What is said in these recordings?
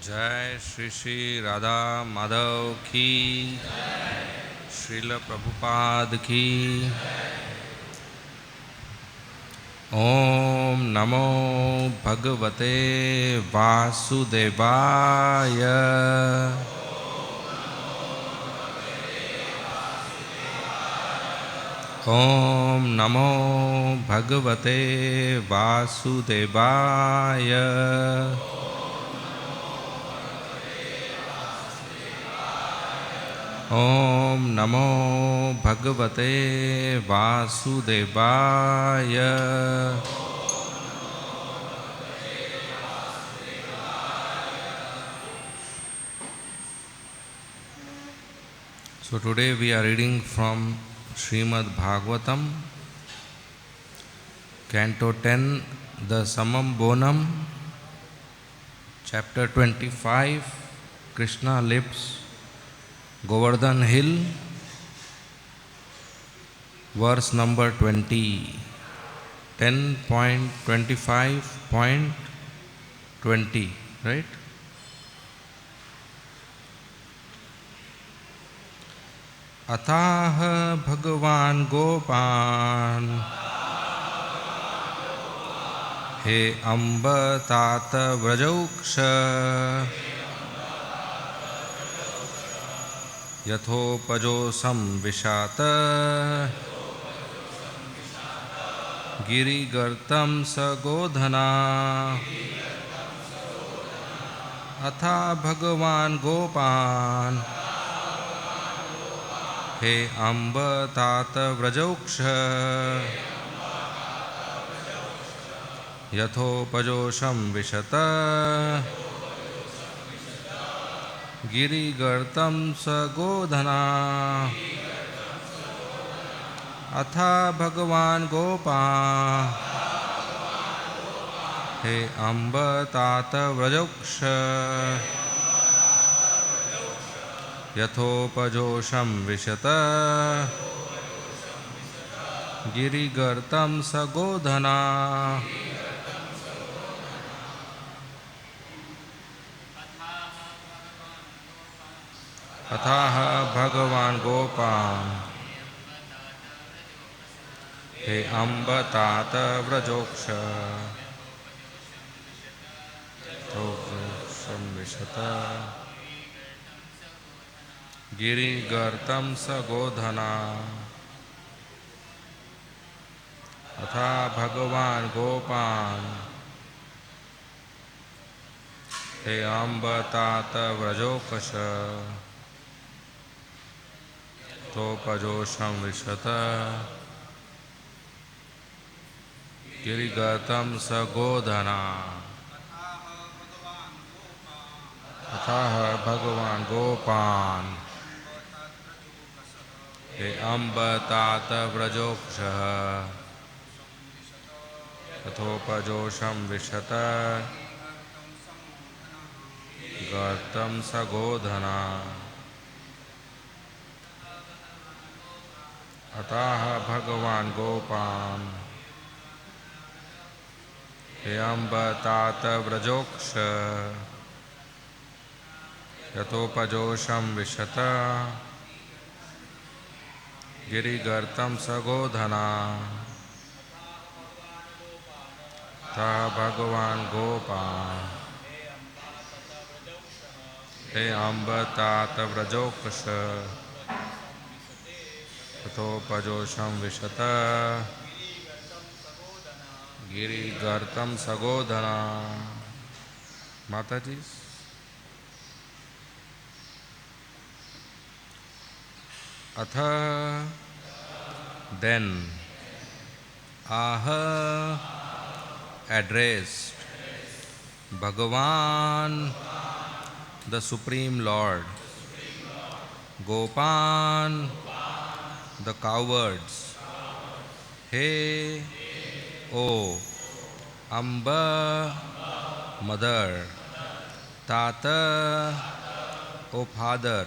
जय श्री श्री राधा माधव की, श्रील प्रभुपाद की। ओम नमो भगवते वासुदेवाय। ओम नमो भगवते वासुदेवाय। ओम नमो भगवते वासुदेवाय। So today we are reading from Srimad Bhagavatam, Canto 10, the Samam Bonam, Chapter 25, Krishna lives Govardhan Hill, verse number 20, 10.25.20, right? अथाह भगवान गोपान हे अम्ब तात व्रजौक्ष यथोपजो संविशात गिरिगर्तं सगोधना। अथा भगवान गोपान हे अम्ब तात व्रजौक्ष यथोपजोषं विशत गिरिगर्तं सगोधना। अथा भगवान गोपाल हे अम्ब तात व्रजौक्ष यथोपजोषं विशत गिरिगर्तं सगोधना। अथाह भगवान गोपाल हे अम्ब तात व्रजौक्ष यथोपजोषं विशत गिरिगर्तं सगोधना। अथा भगवान गोपाल हे अम्ब तात व्रजौकश यथोपजोषं विशत गिरिगर्तं सगोधना। अथाह भगवान गोपाल हे अम्ब तात व्रजौक्ष यथोपजोषं विशत गर्तं सगोधना। अतः भगवान गोपाल हे अम्ब तात व्रजौक्ष यथोपजोषं विशत गिरिगर्तं सगोधना। अतः भगवान गोपाल हे अम्ब तात व्रजौकश यथोपजोषं विशत गिरिगर्तं सगोधना। माता जी। अथ then aha addressed Bhagavan, the Supreme Lord, Gopan, the cowards, Hey, O Amba, Mother, Tata, O Father,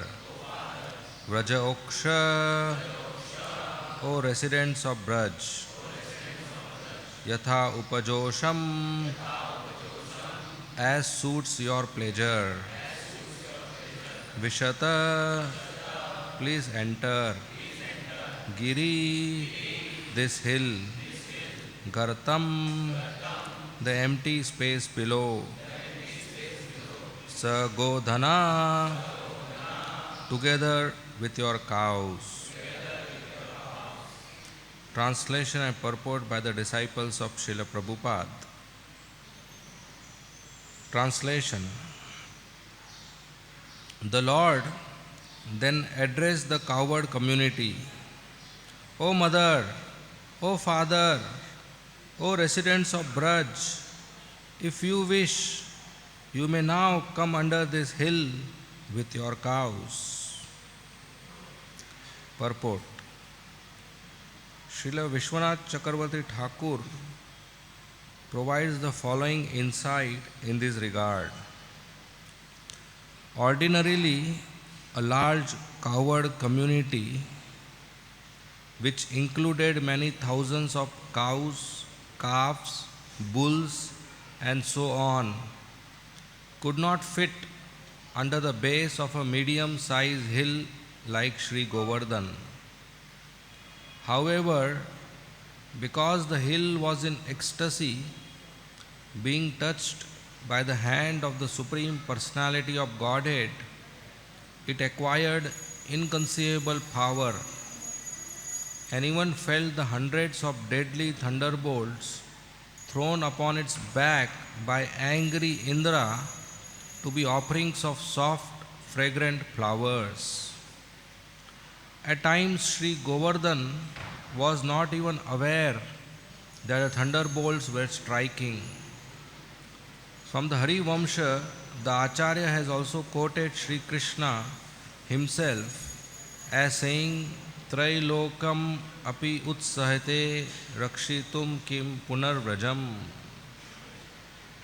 Vrajaoksha, O residents of Braj, Yatha Upajosham, as suits your pleasure. Vishata, please enter. Giri, this hill. Gartam, the empty space below. Sagodhana, together with your cows. Translation and purport by the disciples of Srila Prabhupada. Translation. The Lord then addressed the cowherd community. O mother, O father, O residents of Braj, if you wish, you may now come under this hill with your cows. Purport. Srila Vishwanath Chakravarti Thakur provides the following insight in this regard. Ordinarily, a large cowherd community, which included many thousands of cows, calves, bulls, and so on, could not fit under the base of a medium-sized hill like Sri Govardhan. However, because the hill was in ecstasy, being touched by the hand of the Supreme Personality of Godhead, it acquired inconceivable power, and even felt the hundreds of deadly thunderbolts thrown upon its back by angry Indra to be offerings of soft, fragrant flowers. At times, Sri Govardhan was not even aware that the thunderbolts were striking. From the Hari Vamsha, the Acharya has also quoted Sri Krishna himself as saying, Trailokam api utsahate rakshitum kim punarvrajam.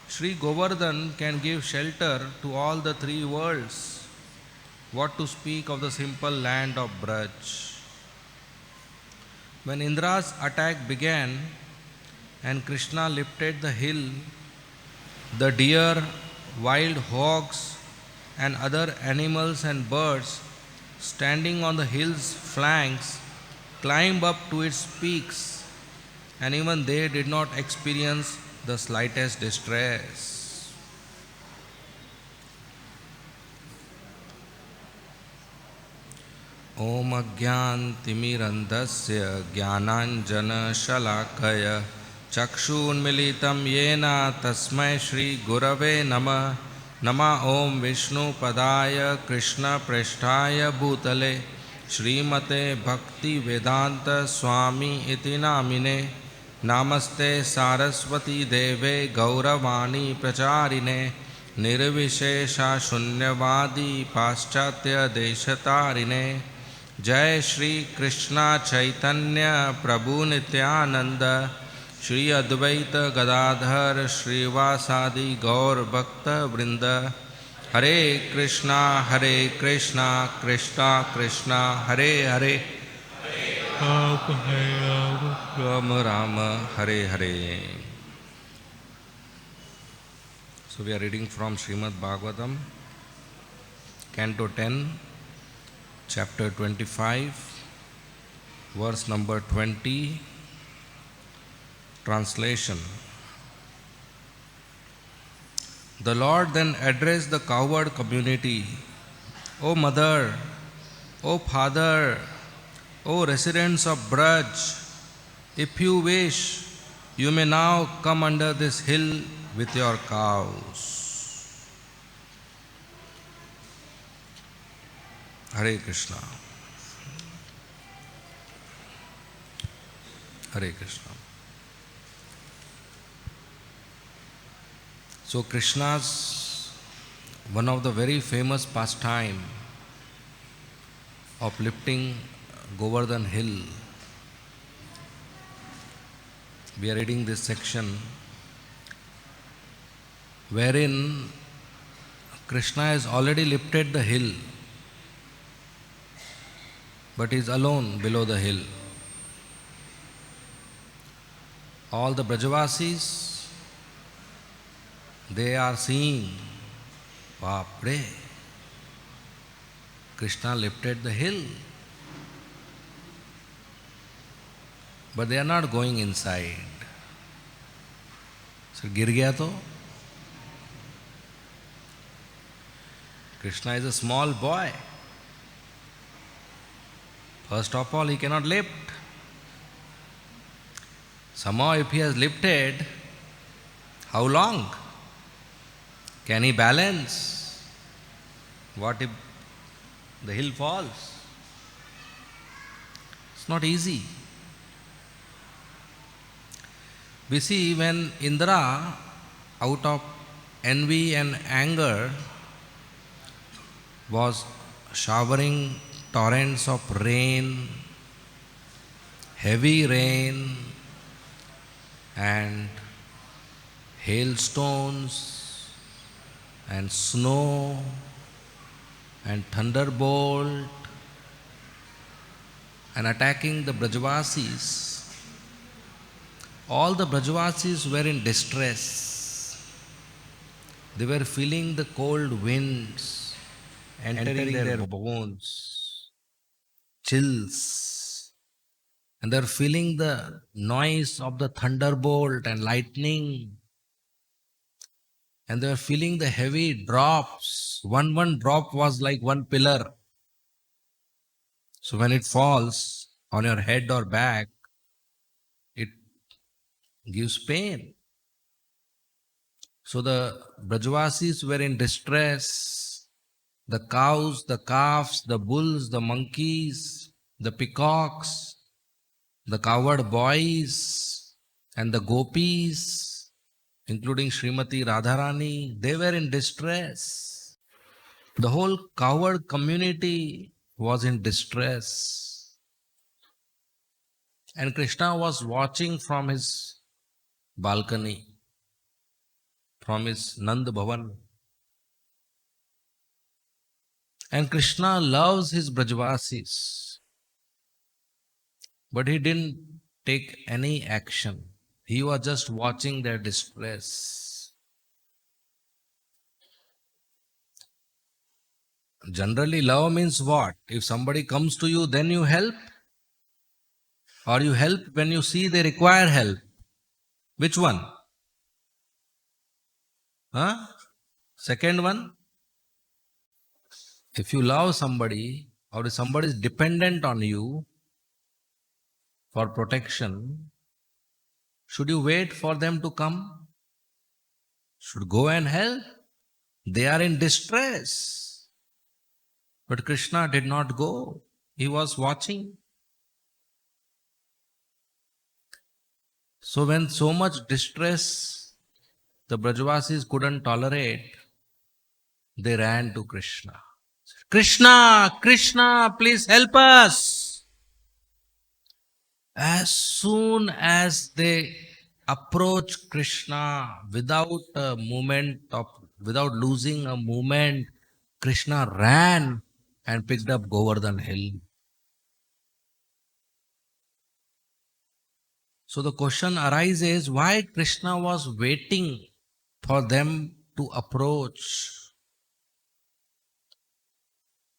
Sri Govardhan can give shelter to all the three worlds. What to speak of the simple land of Braj? When Indra's attack began and Krishna lifted the hill, the deer, wild hogs, and other animals and birds standing on the hill's flanks climbed up to its peaks, and even they did not experience the slightest distress. Om Agyantimirandasya Jnananjana Shalakaya Chakshunmilitam Yena Tasmai Shri Gurave Nama Nama Om Vishnu Padaya Krishna Presthaya Bhutale Srimate Bhakti Vedanta Swami Iti Namine Namaste Saraswati Deve Gauravani Pracharine Nirvishesha Shunyavadi Paschatya Deshatarine Jai Shri Krishna Chaitanya Prabhu Nityananda Shri Advaita Gadadhar Srivasadi Gaur Bhakta Vrinda Hare Krishna Krishna Krishna Hare Hare Rama Rama Hare Hare. So we are reading from Srimad Bhagavatam, Canto 10, Chapter 25, verse number 20. Translation. The Lord then addressed the cowherd community. O mother, O father, O residents of Braj, if you wish, you may now come under this hill with your cows. Hare Krishna. Hare Krishna. So Krishna's one of the very famous pastime of lifting Govardhan hill. We are reading this section wherein Krishna has already lifted the hill, but is alone below the hill. All the Brajavasis, They are seeing, Bapre, Krishna lifted the hill. But they are not going inside. So, गिर गया तो? Krishna is a small boy. First of all, he cannot lift. Somehow, if he has lifted, how long? Can he balance? What if the hill falls? It's not easy. We see when Indra, out of envy and anger, was showering torrents of rain, heavy rain, and hailstones, and snow, and thunderbolt, and attacking the Brajavasis. All the Brajavasis were in distress. They were feeling the cold winds entering their bones, chills, and they were feeling the noise of the thunderbolt and lightning, and they were feeling the heavy drops. One drop was like one pillar. So when it falls on your head or back, it gives pain. So the Brajavasis were in distress. The cows, the calves, the bulls, the monkeys, the peacocks, the cowherd boys, and the gopis, including Srimati Radharani, they were in distress. The whole cowherd community was in distress. And Krishna was watching from his balcony, from his Nand Bhavan. And Krishna loves his Brajavasis, but he didn't take any action. He was just watching their distress. Generally, love means what? If somebody comes to you, then you help? Or you help when you see they require help? Which one? Huh? Second one? If you love somebody, or if somebody is dependent on you for protection, should you wait for them to come? Should go and help? They are in distress. But Krishna did not go. He was watching. So when so much distress the Brajavasis couldn't tolerate, they ran to Krishna. Krishna, Krishna, please help us. As soon as they approach Krishna without losing a moment, Krishna ran and picked up Govardhan hill. So the question arises, why Krishna was waiting for them to approach?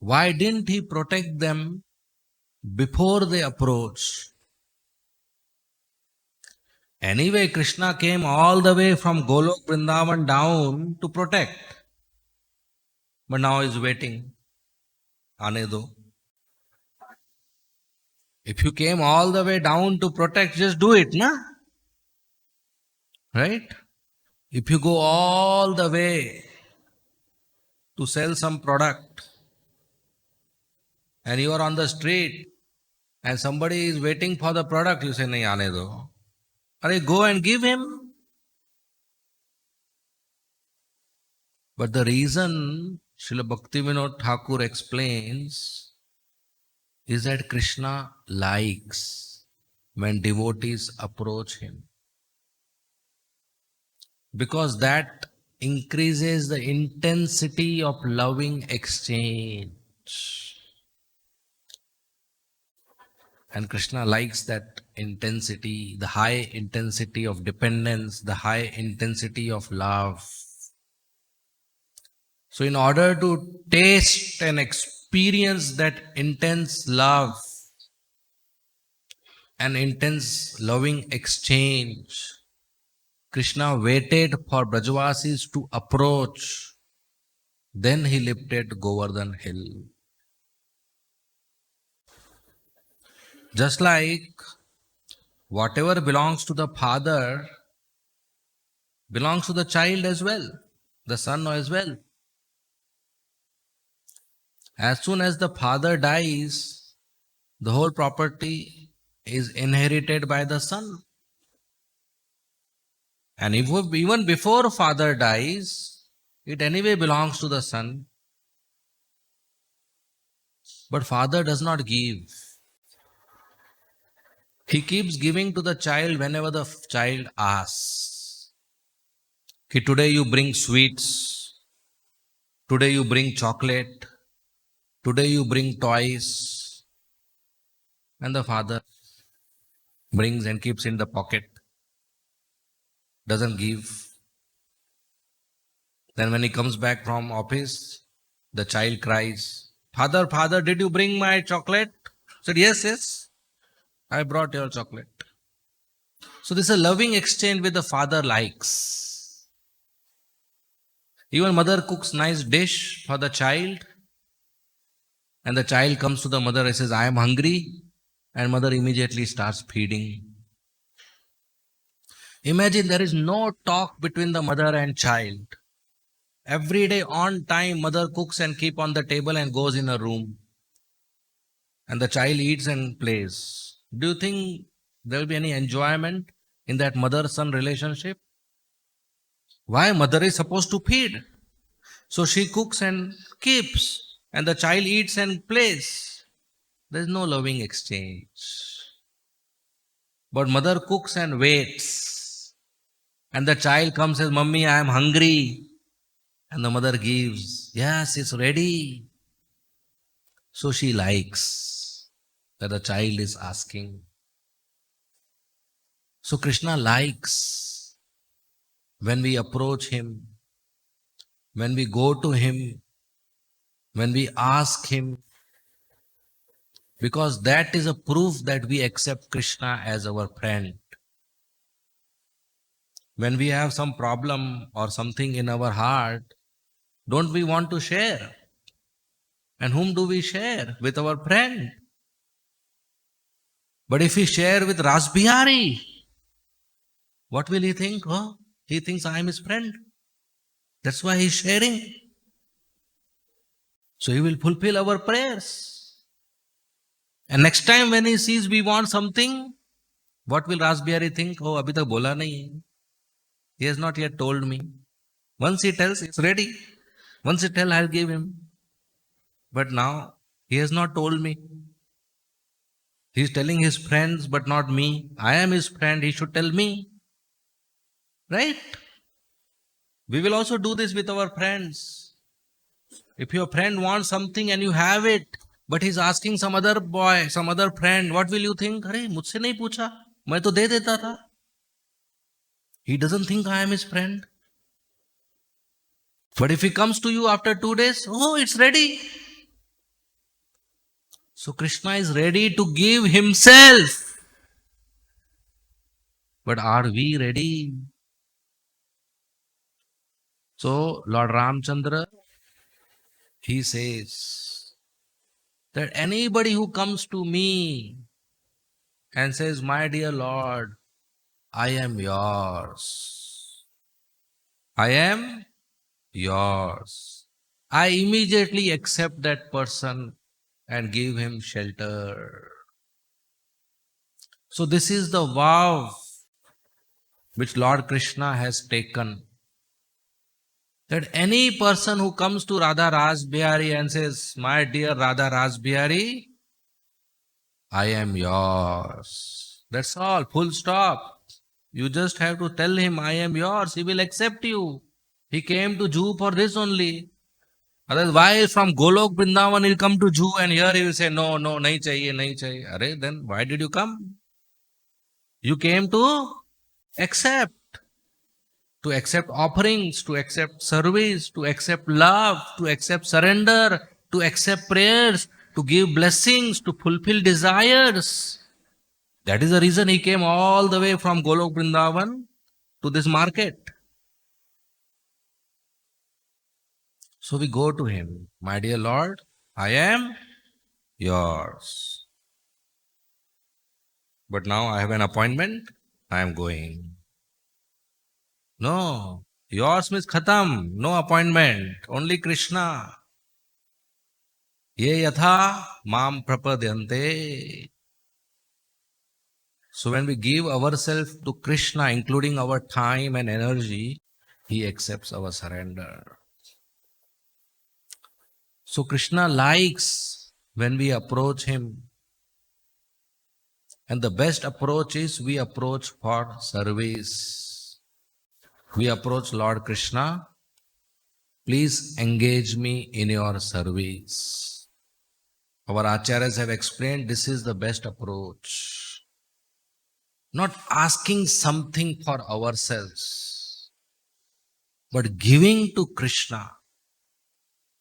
Why didn't he protect them before they approach? Anyway, Krishna came all the way from Golok Vrindavan down to protect. But now he is waiting. Aane do. If you came all the way down to protect, just do it, na? Right? If you go all the way to sell some product and you are on the street and somebody is waiting for the product, you say, nahi, aane do. Are go and give him. But the reason Srila Bhaktivinoda Thakur explains is that Krishna likes when devotees approach him, because that increases the intensity of loving exchange. And Krishna likes that intensity, the high intensity of dependence, the high intensity of love. So in order to taste and experience that intense love and intense loving exchange, Krishna waited for Brajavasis to approach. Then he lifted Govardhan hill. Just like whatever belongs to the father belongs to the child as well, the son as well. As soon as the father dies, the whole property is inherited by the son. And if even before father dies, it anyway belongs to the son. But father does not give. He keeps giving to the child whenever the child asks. Ki today you bring sweets, today you bring chocolate, today you bring toys. And the father brings and keeps in the pocket, doesn't give. Then when he comes back from office, the child cries, Father, Father, did you bring my chocolate? Said, yes, yes, I brought your chocolate. So this is a loving exchange with the father likes. Even mother cooks nice dish for the child, and the child comes to the mother and says, I am hungry, and mother immediately starts feeding. Imagine there is no talk between the mother and child. Every day on time, mother cooks and keep on the table and goes in a room. And the child eats and plays. Do you think there will be any enjoyment in that mother-son relationship? Why? Mother is supposed to feed. So she cooks and keeps. And the child eats and plays. There is no loving exchange. But mother cooks and waits. And the child comes and says, Mummy, I am hungry. And the mother gives, yes, it's ready. So she likes that the child is asking. So Krishna likes when we approach him, when we go to him, when we ask him, because that is a proof that we accept Krishna as our friend. When we have some problem or something in our heart, don't we want to share? And whom do we share? With our friend. But if we share with Rasbihari, what will he think? Oh, he thinks I am his friend. That's why he is sharing. So he will fulfill our prayers. And next time when he sees we want something, what will Rasbihari think? Oh, abhi tak bola nahi hai. He has not yet told me. Once he tells, it's ready. Once he tells, I'll give him. But now, he has not told me. He is telling his friends, but not me. I am his friend, he should tell me. Right? We will also do this with our friends. If your friend wants something and you have it, but he's asking some other boy, some other friend, what will you think? Arey, mujhse nahi pucha. Main to de deta tha. He doesn't think I am his friend. But if he comes to you after 2 days, oh, it's ready. So Krishna is ready to give himself. But are we ready? So Lord Ramchandra, he says that anybody who comes to me and says, my dear Lord, I am yours. I am yours. I immediately accept that person and give him shelter. So this is the vow which Lord Krishna has taken. That any person who comes to Radha Rasbihari and says, my dear Radha Rasbihari, I am yours. That's all, full stop. You just have to tell him, I am yours. He will accept you. He came to Juhu for this only. Otherwise, why from Golok Vrindavan he'll come to Juhu and here he will say, no, no, nahi chahiye, nahi chahiye. Arey, then why did you come? You came to accept. to accept offerings, to accept service, to accept love, to accept surrender, to accept prayers, to give blessings, to fulfill desires. That is the reason he came all the way from Golok Vrindavan to this market. So we go to him, my dear Lord, I am yours. But now I have an appointment, I am going. No, yours means khatam, no appointment, only Krishna. Ye yatha mam prapadyante. So when we give ourselves to Krishna, including our time and energy, he accepts our surrender. So Krishna likes when we approach him. And the best approach is we approach for service. We approach Lord Krishna, please engage me in your service. Our acharyas have explained this is the best approach. Not asking something for ourselves, but giving to Krishna.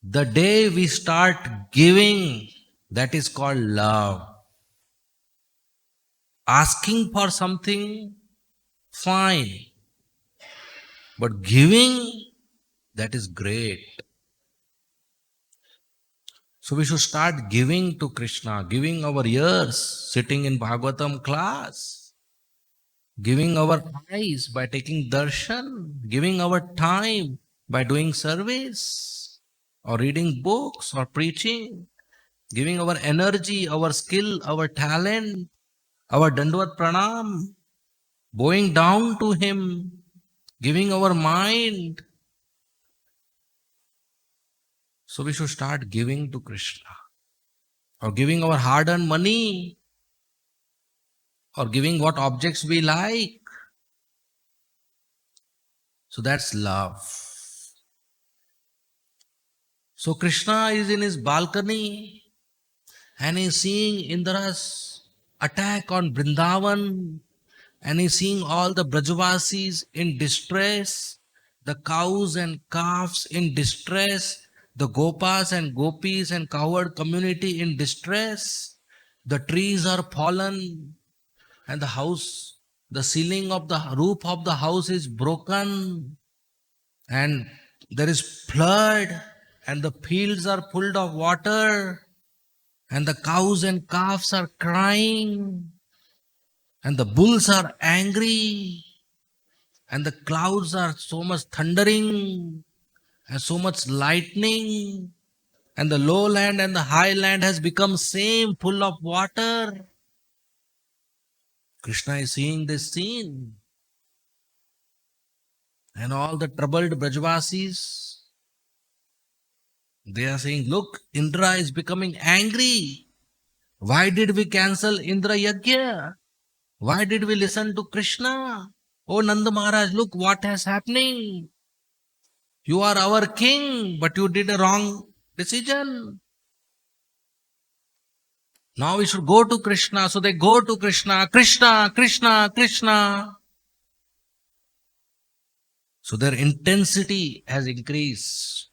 The day we start giving, that is called love. Asking for something, fine. But giving, that is great. So we should start giving to Krishna, giving our ears, sitting in Bhagavatam class, giving our eyes by taking darshan, giving our time by doing service, or reading books, or preaching, giving our energy, our skill, our talent, our dandavat pranam, bowing down to him, giving our mind. So we should start giving to Krishna, or giving our hard-earned money, or giving what objects we like. So that's love. So Krishna is in his balcony and he's seeing Indra's attack on Vrindavan, and he's seeing all the Brajavasis in distress, the cows and calves in distress, the Gopas and Gopis and cowherd community in distress. The trees are fallen and the house, the ceiling of the roof of the house is broken, and there is flood, and the fields are full of water, and the cows and calves are crying, and the bulls are angry, and the clouds are so much thundering, and so much lightning, and the lowland and the highland has become same, full of water. Krishna is seeing this scene. And all the troubled Brajavasis, they are saying, look, Indra is becoming angry. Why did we cancel Indra Yajna? Why did we listen to Krishna? Oh Nanda Maharaj, look what has happening. You are our king, but you did a wrong decision. Now we should go to Krishna. So they go to Krishna, Krishna, Krishna, Krishna. So their intensity has increased.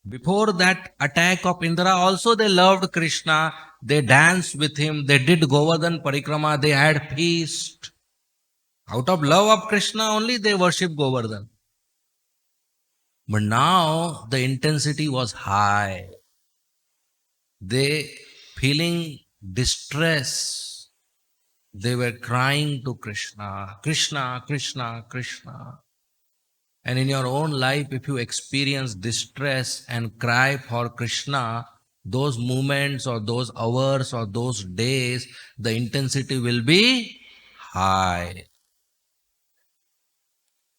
Before that attack of Indra, also they loved Krishna. They danced with him. They did Govardhan Parikrama. They had feast. Out of love of Krishna only they worshipped Govardhan. But now the intensity was high. They feeling distress. They were crying to Krishna, Krishna, Krishna, Krishna. And in your own life, if you experience distress and cry for Krishna, those moments or those hours or those days, the intensity will be high.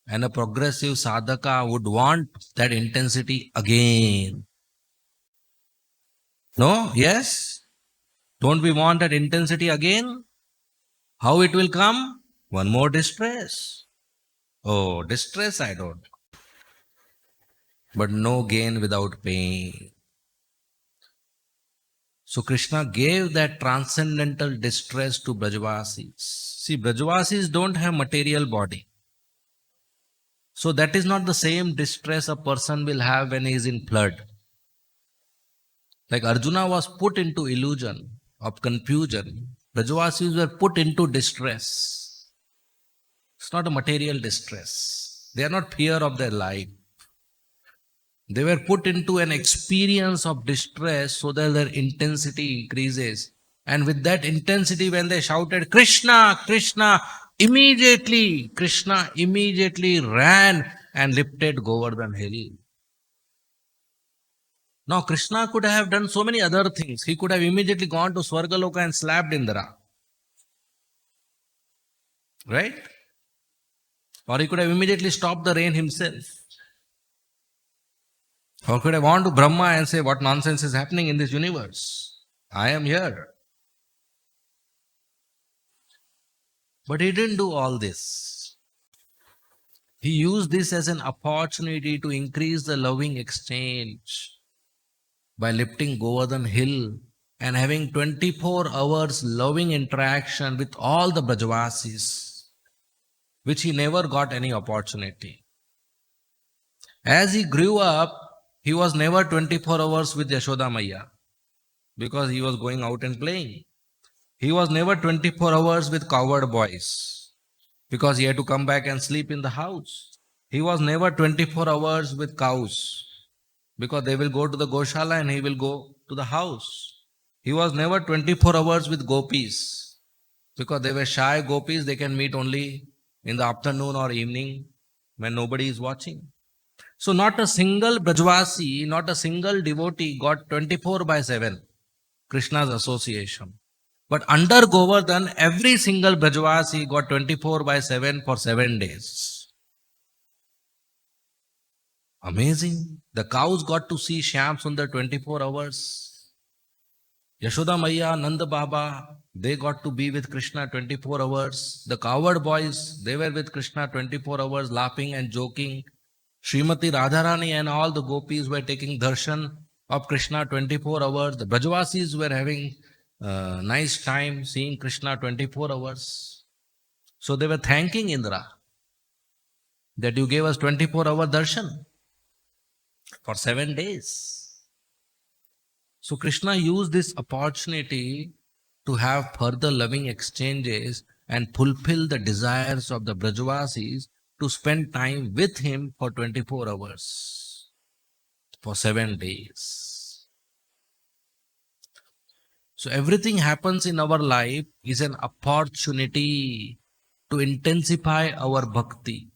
And a progressive sadhaka would want that intensity again. No? Yes? Don't we want that intensity again? How it will come? One more distress. Oh, distress I don't. But no gain without pain. So Krishna gave that transcendental distress to Brajavasis. See, Brajavasis don't have material body. So that is not the same distress a person will have when he is in flood. Like Arjuna was put into illusion of confusion. Brajavasis were put into distress. It's not a material distress. They are not fear of their life. They were put into an experience of distress so that their intensity increases. And with that intensity, when they shouted, Krishna, Krishna, Krishna immediately ran and lifted Govardhan hill. Now, Krishna could have done so many other things. He could have immediately gone to Swargaloka and slapped Indra. Right? Or he could have immediately stopped the rain himself. Or could have gone to Brahma and say, what nonsense is happening in this universe? I am here. But he didn't do all this. He used this as an opportunity to increase the loving exchange by lifting Govardhan hill and having 24 hours loving interaction with all the Brajavasis, which he never got any opportunity. As he grew up, he was never 24 hours with Yashoda Maya because he was going out and playing. He was never 24 hours with cowherd boys because he had to come back and sleep in the house. He was never 24 hours with cows because they will go to the Goshala and he will go to the house. He was never 24 hours with gopis because they were shy gopis. They can meet only in the afternoon or evening when nobody is watching. So not a single Brajvasi, not a single devotee got 24/7 Krishna's association. But under Govardhan, every single Brajvasi got 24/7 for 7 days. Amazing. The cows got to see Shyam Sundar 24 hours. Yashoda Maya, Nanda Baba, they got to be with Krishna 24 hours. The cowherd boys, they were with Krishna 24 hours, laughing and joking. Srimati Radharani and all the gopis were taking darshan of Krishna 24 hours. The Brajavasis were having nice time seeing Krishna 24 hours. So they were thanking Indra that you gave us 24-hour darshan for 7 days. So Krishna used this opportunity to have further loving exchanges and fulfill the desires of the Brajavasis to spend time with him for 24 hours, for 7 days. So everything happens in our life is an opportunity to intensify our bhakti,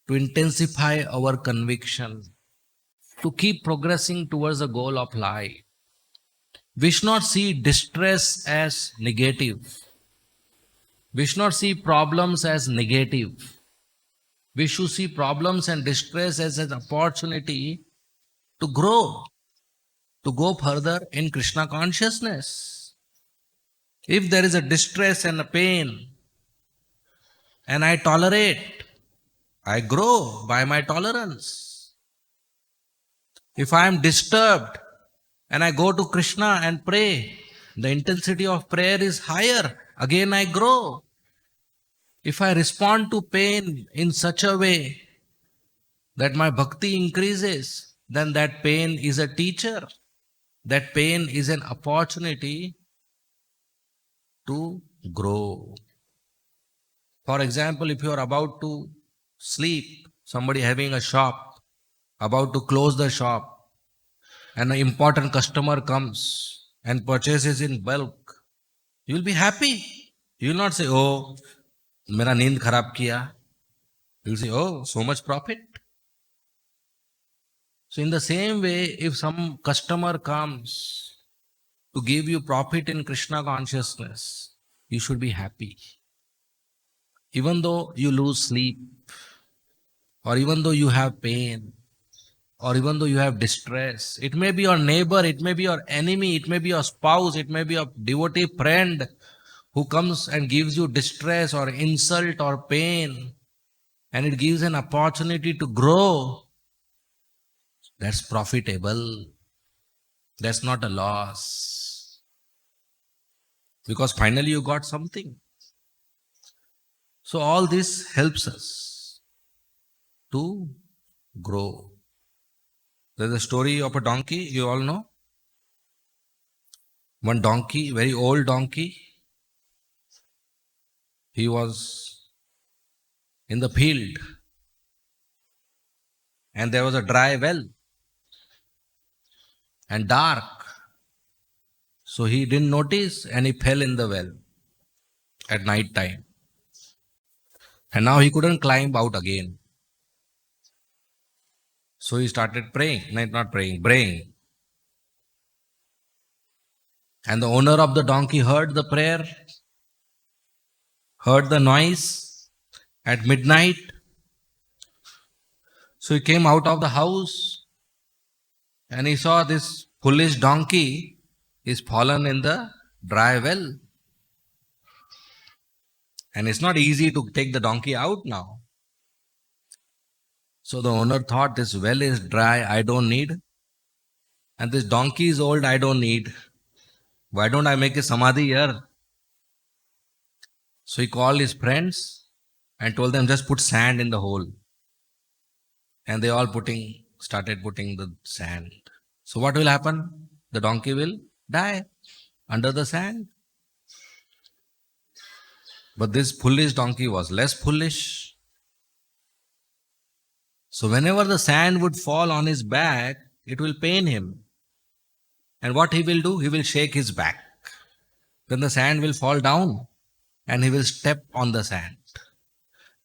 to intensify our conviction, to keep progressing towards the goal of life. We should not see distress as negative. We should not see problems as negative. We should see problems and distress as an opportunity to grow, to go further in Krishna consciousness. If there is a distress and a pain, and I tolerate, I grow by my tolerance. If I am disturbed and I go to Krishna and pray, the intensity of prayer is higher. Again I grow. If I respond to pain in such a way that my bhakti increases, then that pain is a teacher. That pain is an opportunity to grow. For example, if you are about to sleep, somebody having a shop, about to close the shop, and an important customer comes and purchases in bulk, you will be happy. You will not say, oh, mera neend kharab kiya. You will say, oh, so much profit. So in the same way, if some customer comes to give you profit in Krishna consciousness, you should be happy. Even though you lose sleep, or even though you have pain, or even though you have distress, it may be your neighbor, it may be your enemy, it may be your spouse, it may be your devotee friend who comes and gives you distress or insult or pain, and it gives an opportunity to grow. That's profitable. That's not a loss. Because finally you got something. So all this helps us. to grow. There's a story of a donkey, you all know. One donkey, very old donkey, he was in the field and there was a dry well and dark. So he didn't notice and he fell in the well at night time. And now he couldn't climb out again. So he started praying, not praying, braying. And the owner of the donkey heard the prayer, heard the noise at midnight. So he came out of the house and he saw this foolish donkey is fallen in the dry well. And it's not easy to take the donkey out now. So the owner thought, this well is dry, I don't need. And this donkey is old, I don't need. Why don't I make a samadhi here? So he called his friends and told them, just put sand in the hole. And they all started putting the sand. So what will happen? The donkey will die under the sand. But this foolish donkey was less foolish. So whenever the sand would fall on his back, it will pain him. And what he will do? He will shake his back. Then the sand will fall down and he will step on the sand.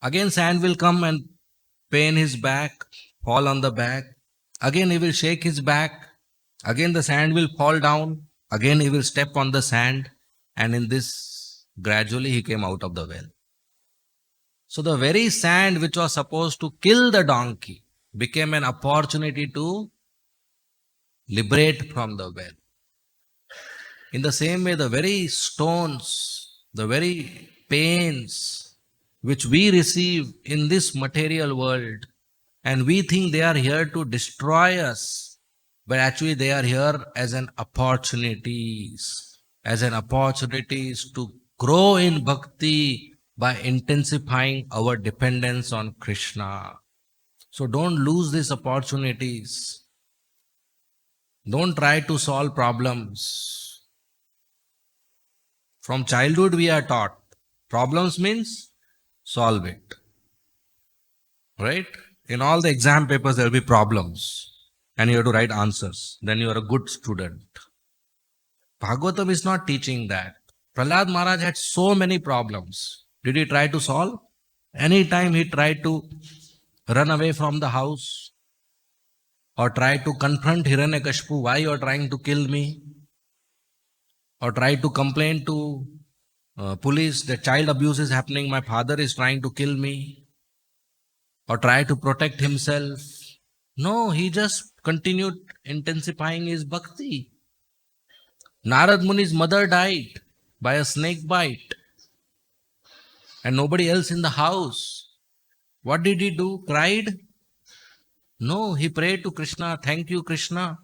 Again sand will come and pain his back, fall on the back. Again he will shake his back. Again the sand will fall down. Again he will step on the sand. And in this, gradually he came out of the well. So the very sand which was supposed to kill the donkey became an opportunity to liberate from the well. In the same way, the very stones, the very pains which we receive in this material world, and we think they are here to destroy us, but actually they are here as an opportunities to grow in bhakti by intensifying our dependence on Krishna. So don't lose these opportunities. Don't try to solve problems. From childhood we are taught, problems means solve it. Right? In all the exam papers there will be problems and you have to write answers. Then you are a good student. Bhagavatam is not teaching that. Prahlad Maharaj had so many problems. Did he try to solve? Anytime he tried to run away from the house or try to confront Hiranyakashipu, why you are trying to kill me? Or try to complain to police that child abuse is happening, my father is trying to kill me. Or try to protect himself. No, he just continued intensifying his bhakti. Narad Muni's mother died by a snake bite. And nobody else in the house. What did he do? Cried? No, he prayed to Krishna, thank you Krishna.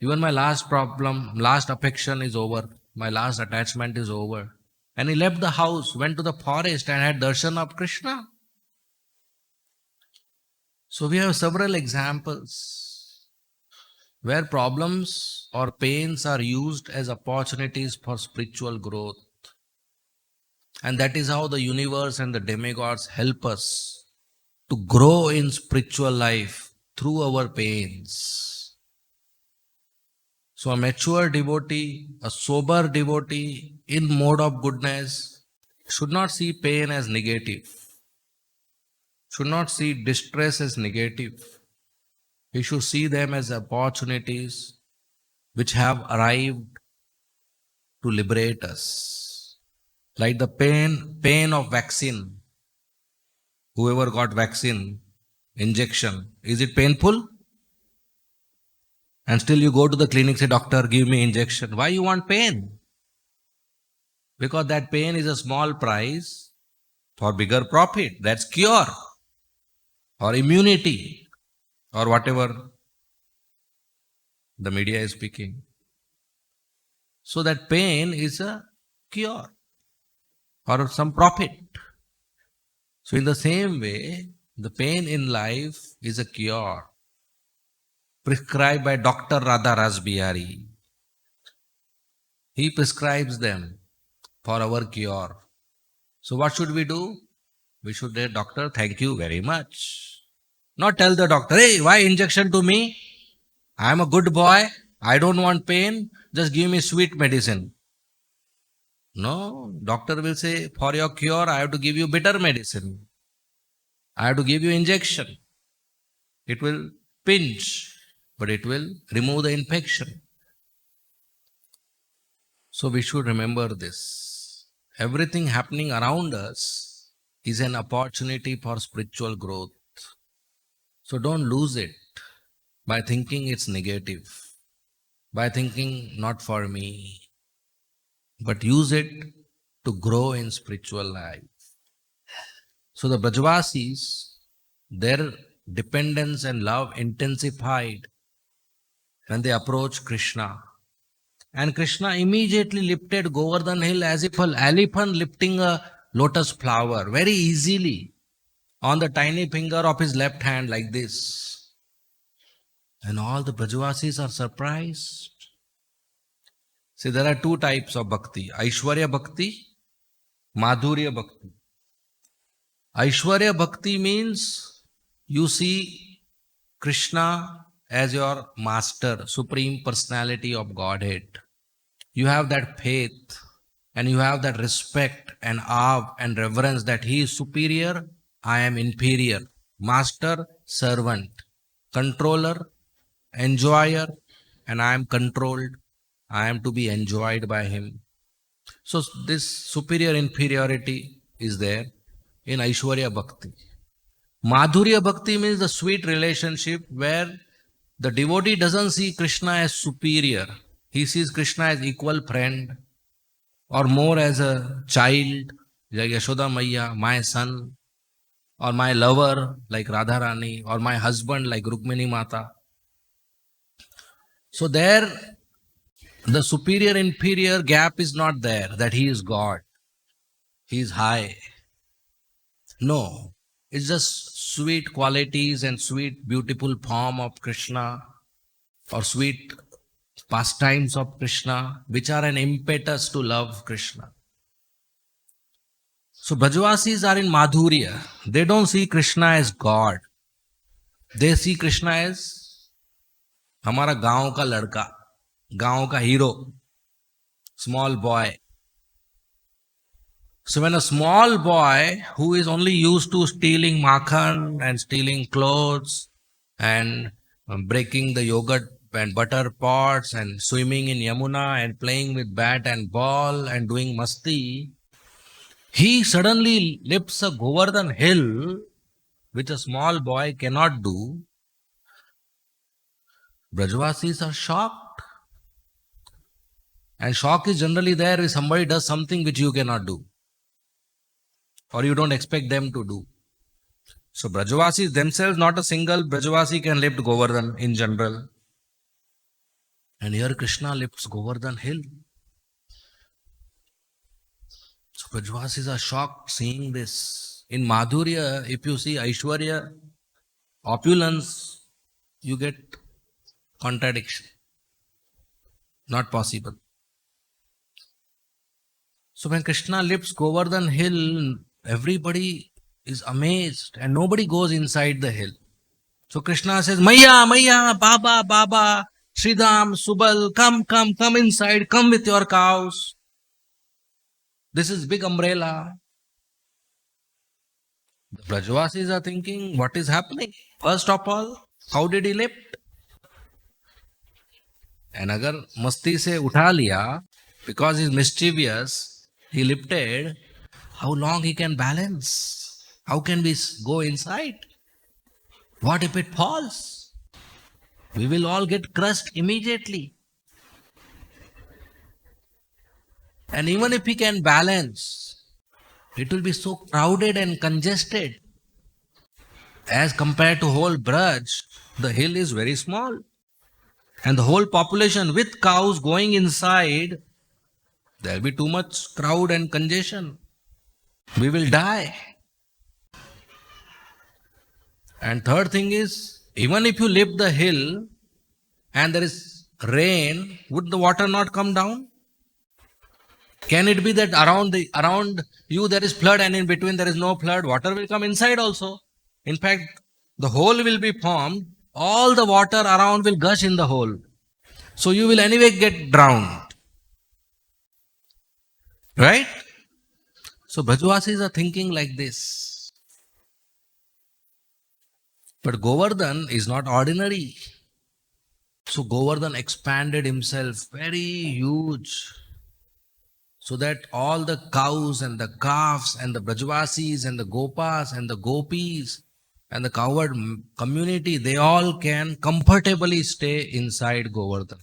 Even my last problem, last affection is over. My last attachment is over. And he left the house, went to the forest and had darshan of Krishna. So we have several examples where problems or pains are used as opportunities for spiritual growth. And that is how the universe and the demigods help us to grow in spiritual life through our pains. So a mature devotee, a sober devotee in mode of goodness should not see pain as negative, should not see distress as negative. He should see them as opportunities which have arrived to liberate us. Like the pain of vaccine. Whoever got vaccine, injection, is it painful? And still you go to the clinic, say, doctor, give me injection. Why you want pain? Because that pain is a small price for bigger profit. That's cure or immunity or whatever the media is speaking. So that pain is a cure or some profit. So in the same way, The pain in life is a cure prescribed by Dr. Radha Rasbihari. He prescribes them for our cure. So what should we do? We should say, doctor, thank you very much. Not tell the doctor, hey, why injection to me? I am a good boy. I don't want pain. Just give me sweet medicine. No, doctor will say, for your cure, I have to give you bitter medicine. I have to give you injection. It will pinch, but it will remove the infection. So we should remember this. Everything happening around us is an opportunity for spiritual growth. So don't lose it by thinking it's negative, by thinking not for me, but use it to grow in spiritual life. So the Brajvasis, their dependence and love intensified when they approached Krishna. And Krishna immediately lifted Govardhan hill as if an elephant lifting a lotus flower, very easily, on the tiny finger of his left hand like this. And all the Brajvasis are surprised. See, there are two types of bhakti, Aishwarya bhakti, Madhurya bhakti. Aishwarya bhakti means you see Krishna as your master, supreme personality of Godhead. You have that faith and you have that respect and awe and reverence that he is superior, I am inferior, master, servant, controller, enjoyer, and I am controlled. I am to be enjoyed by him. So this superior inferiority is there in Aishwarya Bhakti. Madhurya Bhakti means the sweet relationship where the devotee doesn't see Krishna as superior. He sees Krishna as equal friend or more as a child like Yashoda Maiya, my son, or my lover like Radharani, or my husband like Rukmini Mata. So there the superior inferior gap is not there, that he is God, he is high. No, it's just sweet qualities and sweet beautiful form of Krishna or sweet pastimes of Krishna which are an impetus to love Krishna. So Brajvasis are in Madhurya. They don't see Krishna as God. They see Krishna as हमारा गांव का लड़का, गांव का hero, small boy. So when a small boy who is only used to stealing makhan and stealing clothes and breaking the yogurt and butter pots and swimming in Yamuna and playing with bat and ball and doing masti, he suddenly lifts a Govardhan hill which a small boy cannot do. Brajvasis are shocked. And shock is generally there if somebody does something which you cannot do, or you don't expect them to do. So Brajvasis themselves, not a single Brajvasi can lift Govardhan in general. And here Krishna lifts Govardhan hill. So Brajvasis are shocked seeing this. In Madhurya, if you see Aishwarya, opulence, you get contradiction. Not possible. So when Krishna lifts Govardhan hill, everybody is amazed and nobody goes inside the hill. So Krishna says, Maya, Maya, Baba, Baba, Sridham, Subal, come inside, come with your cows. This is big umbrella. The Brajvasis are thinking, what is happening? First of all, how did he lift? And agar masti se utha liya, because he is mischievous, he lifted, how long he can balance? How can we go inside? What if it falls? We will all get crushed immediately. And even if he can balance, it will be so crowded and congested. As compared to whole Braj, the hill is very small. And the whole population with cows going inside, there will be too much crowd and congestion. We will die. And third thing is, even if you lift the hill and there is rain, would the water not come down? Can it be that around you there is flood and in between there is no flood? Water will come inside also. In fact, the hole will be formed. All the water around will gush in the hole. So you will anyway get drowned. Right? So Brajvasis are thinking like this. But Govardhan is not ordinary. So Govardhan expanded himself very huge, so that all the cows and the calves and the Brajvasis and the Gopas and the Gopis and the cowherd community, they all can comfortably stay inside Govardhan,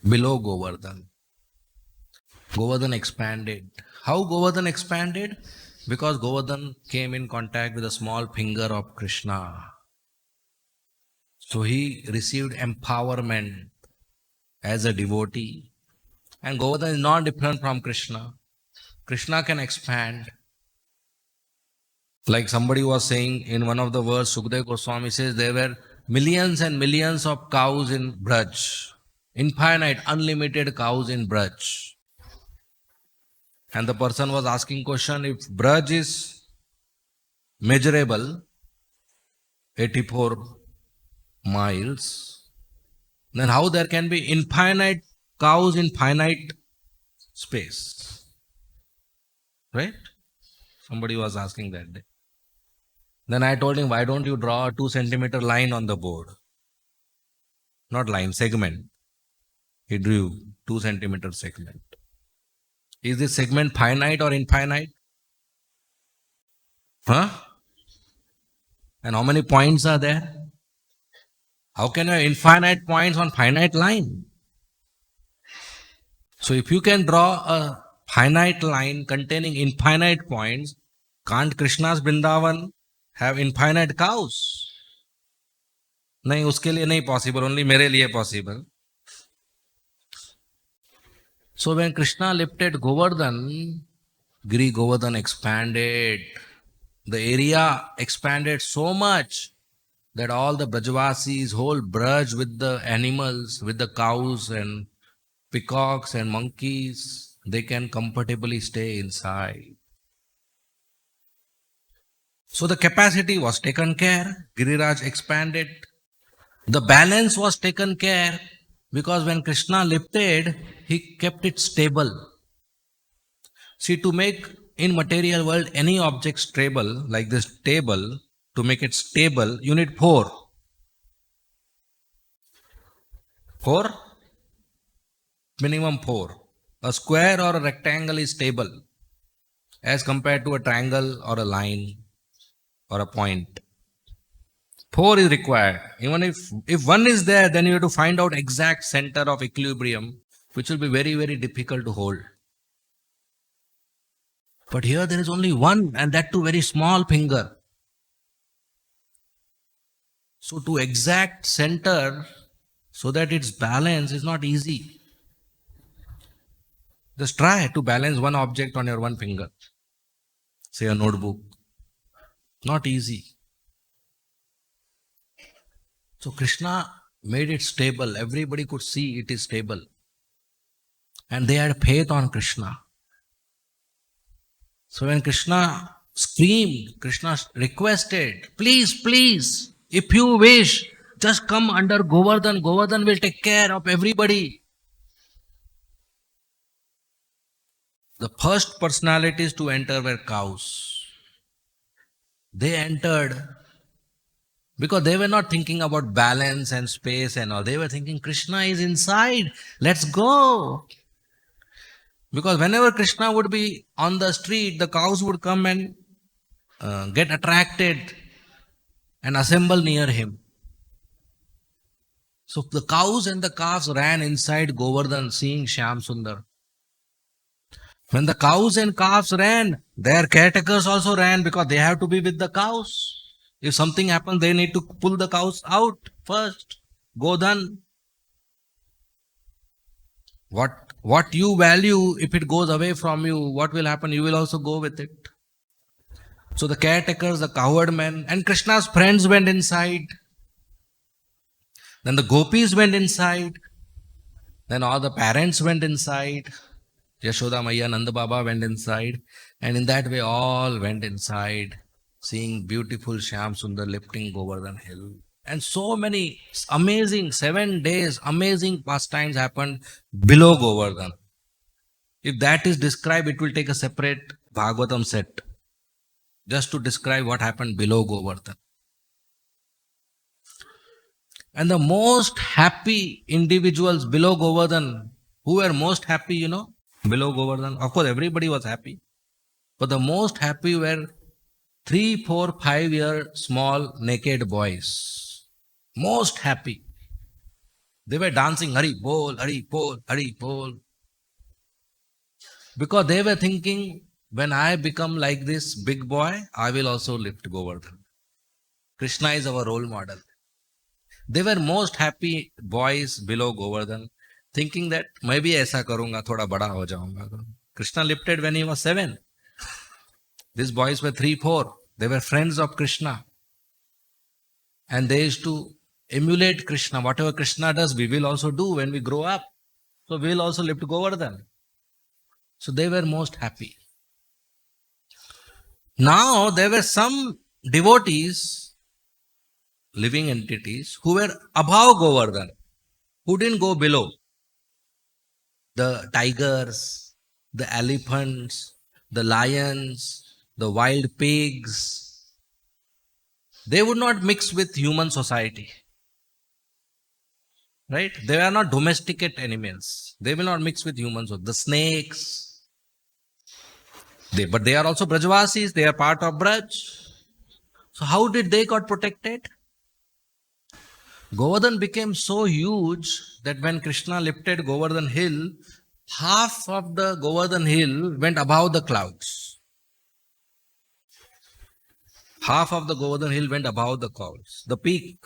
below Govardhan. Govardhan expanded. How Govardhan expanded? Because Govardhan came in contact with the small finger of Krishna. So he received empowerment as a devotee. And Govardhan is not different from Krishna. Krishna can expand. Like somebody was saying in one of the verses, Sukadeva Goswami says there were millions and millions of cows in Braj. Infinite, unlimited cows in Braj. And the person was asking question, if Braj is measurable, 84 miles, then how there can be infinite cows in finite space? Right? Somebody was asking that day. Then I told him, why don't you draw a 2 centimeter line on the board? Not line, segment. He drew 2 centimeter segment. Is this segment finite or infinite? Huh? And how many points are there? How can you have infinite points on finite line? So if you can draw a finite line containing infinite points, can't Krishna's Vrindavan have infinite cows? नहीं, उसके लिए नहीं possible, only मेरे लिए possible. So when Krishna lifted Govardhan, Giri Govardhan expanded. The area expanded so much that all the Brajvasis, whole Braj with the animals, with the cows and peacocks and monkeys, they can comfortably stay inside. So the capacity was taken care. Giriraj expanded. The balance was taken care, because when Krishna lifted, he kept it stable. See, to make in material world any object stable, like this table, to make it stable, you need 4. 4? Minimum 4. A square or a rectangle is stable as compared to a triangle or a line or a point. 4 is required. Even if 1 is there, then you have to find out exact center of equilibrium, which will be very, very difficult to hold. But here there is only 1, and that too very small finger. So to exact center so that it's balanced is not easy. Just try to balance one object on your one finger. Say a notebook. Not easy. So Krishna made it stable. Everybody could see it is stable. And they had faith on Krishna. So when Krishna screamed, Krishna requested, please, please, if you wish, just come under Govardhan. Govardhan will take care of everybody. The first personalities to enter were cows. They entered because they were not thinking about balance and space and all. They were thinking, Krishna is inside. Let's go. Because whenever Krishna would be on the street, the cows would come and get attracted and assemble near him. So the cows and the calves ran inside Govardhan seeing Shyam Sundar. When the cows and calves ran, their caretakers also ran because they have to be with the cows. If something happens, they need to pull the cows out first. Godhan. What you value, if it goes away from you, what will happen? You will also go with it. So the caretakers, the cowherd men, and Krishna's friends went inside. Then the gopis went inside. Then all the parents went inside. Yashoda Maya, Nanda Baba went inside. And in that way, all went inside, seeing beautiful Shyam Sundar lifting Govardhan hill. And so many amazing, 7 days, amazing pastimes happened below Govardhan. If that is described, it will take a separate Bhagavatam set just to describe what happened below Govardhan. And the most happy individuals below Govardhan, who were most happy, below Govardhan? Of course, everybody was happy. But the most happy were 3, 4, 5-year small naked boys. Most happy. They were dancing, Hari Bol, Hari Bol, Hari Bol. Because they were thinking, when I become like this big boy, I will also lift Govardhan. Krishna is our role model. They were most happy boys below Govardhan, thinking that maybe aisa karunga, thoda bada ho jaunga. Krishna lifted when he was 7. These boys were 3, 4. They were friends of Krishna. And they used to emulate Krishna. Whatever Krishna does, we will also do when we grow up. So we will also lift Govardhan. So they were most happy. Now there were some devotees, living entities, who were above Govardhan, who didn't go below. The tigers, the elephants, the lions, the wild pigs, they would not mix with human society. Right? They are not domesticated animals. They will not mix with humans. The snakes. But they are also Brajvasis. They are part of Braj. So how did they got protected? Govardhan became so huge that when Krishna lifted Govardhan hill, half of the Govardhan hill went above the clouds. Half of the Govardhan hill went above the clouds. The peak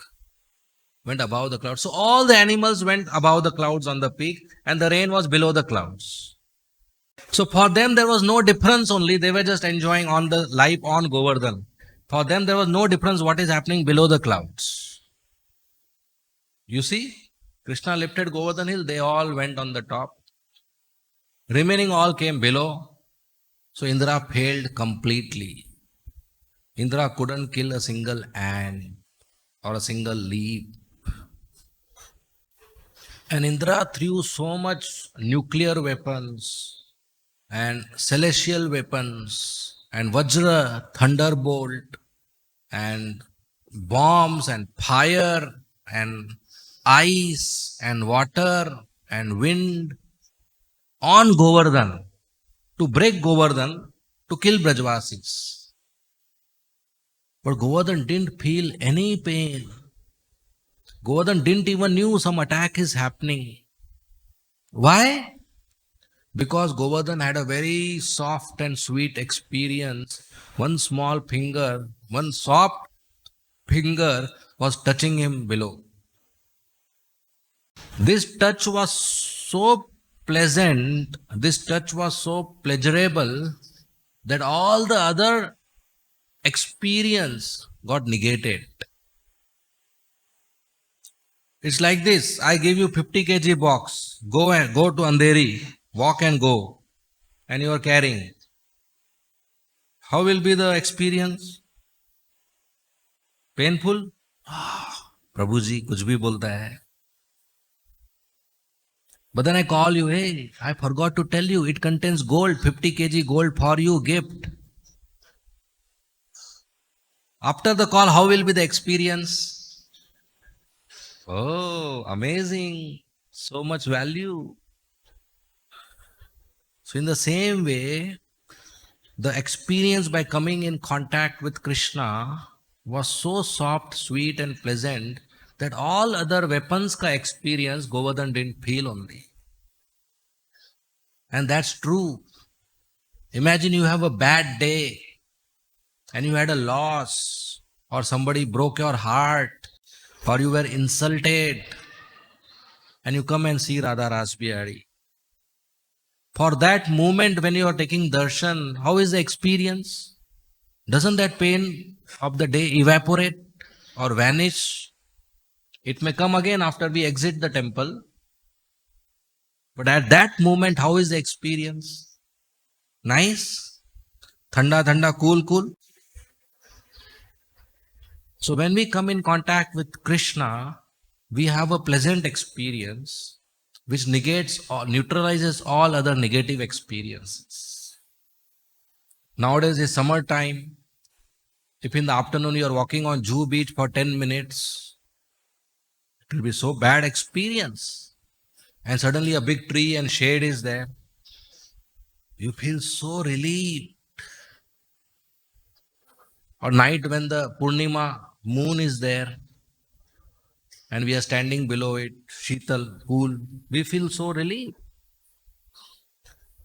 went above the clouds. So all the animals went above the clouds on the peak, and the rain was below the clouds. So for them there was no difference only. They were just enjoying on the life on Govardhan. For them there was no difference what is happening below the clouds. You see, Krishna lifted Govardhan hill, they all went on the top. Remaining all came below. So Indra failed completely. Indra couldn't kill a single ant or a single leaf. And Indra threw so much nuclear weapons and celestial weapons and Vajra, thunderbolt and bombs and fire and ice and water and wind on Govardhan to break Govardhan to kill Brajvasis. But Govardhan didn't feel any pain. Govardhan didn't even knew some attack is happening. Why? Because Govardhan had a very soft and sweet experience. One small finger, one soft finger was touching him below. This touch was so pleasant, this touch was so pleasurable that all the other experience got negated. It's like this, I give you 50 kg box, go to Andheri, walk and go, and you are carrying. How will be the experience? Painful? Prabhuji, kuch bhi bolta hai. But then I call you, hey, I forgot to tell you, it contains gold, 50 kg gold for you, gift. After the call, how will be the experience? Oh, amazing, so much value. So in the same way, the experience by coming in contact with Krishna was so soft, sweet and pleasant that all other weapons ka experience Govardhan didn't feel only. And that's true. Imagine you have a bad day and you had a loss or somebody broke your heart or you were insulted and you come and see Radha Ras Bihari. For that moment when you are taking darshan, how is the experience? Doesn't that pain of the day evaporate or vanish? It may come again after we exit the temple, but at that moment, how is the experience? Nice? Thanda, thanda, cool, cool. So when we come in contact with Krishna, we have a pleasant experience which negates or neutralizes all other negative experiences. Nowadays is summertime. If in the afternoon you are walking on Juhu beach for 10 minutes, it will be so bad experience. And suddenly a big tree and shade is there. You feel so relieved. Or night when the Purnima moon is there and we are standing below it, Sheetal, cool, we feel so relieved.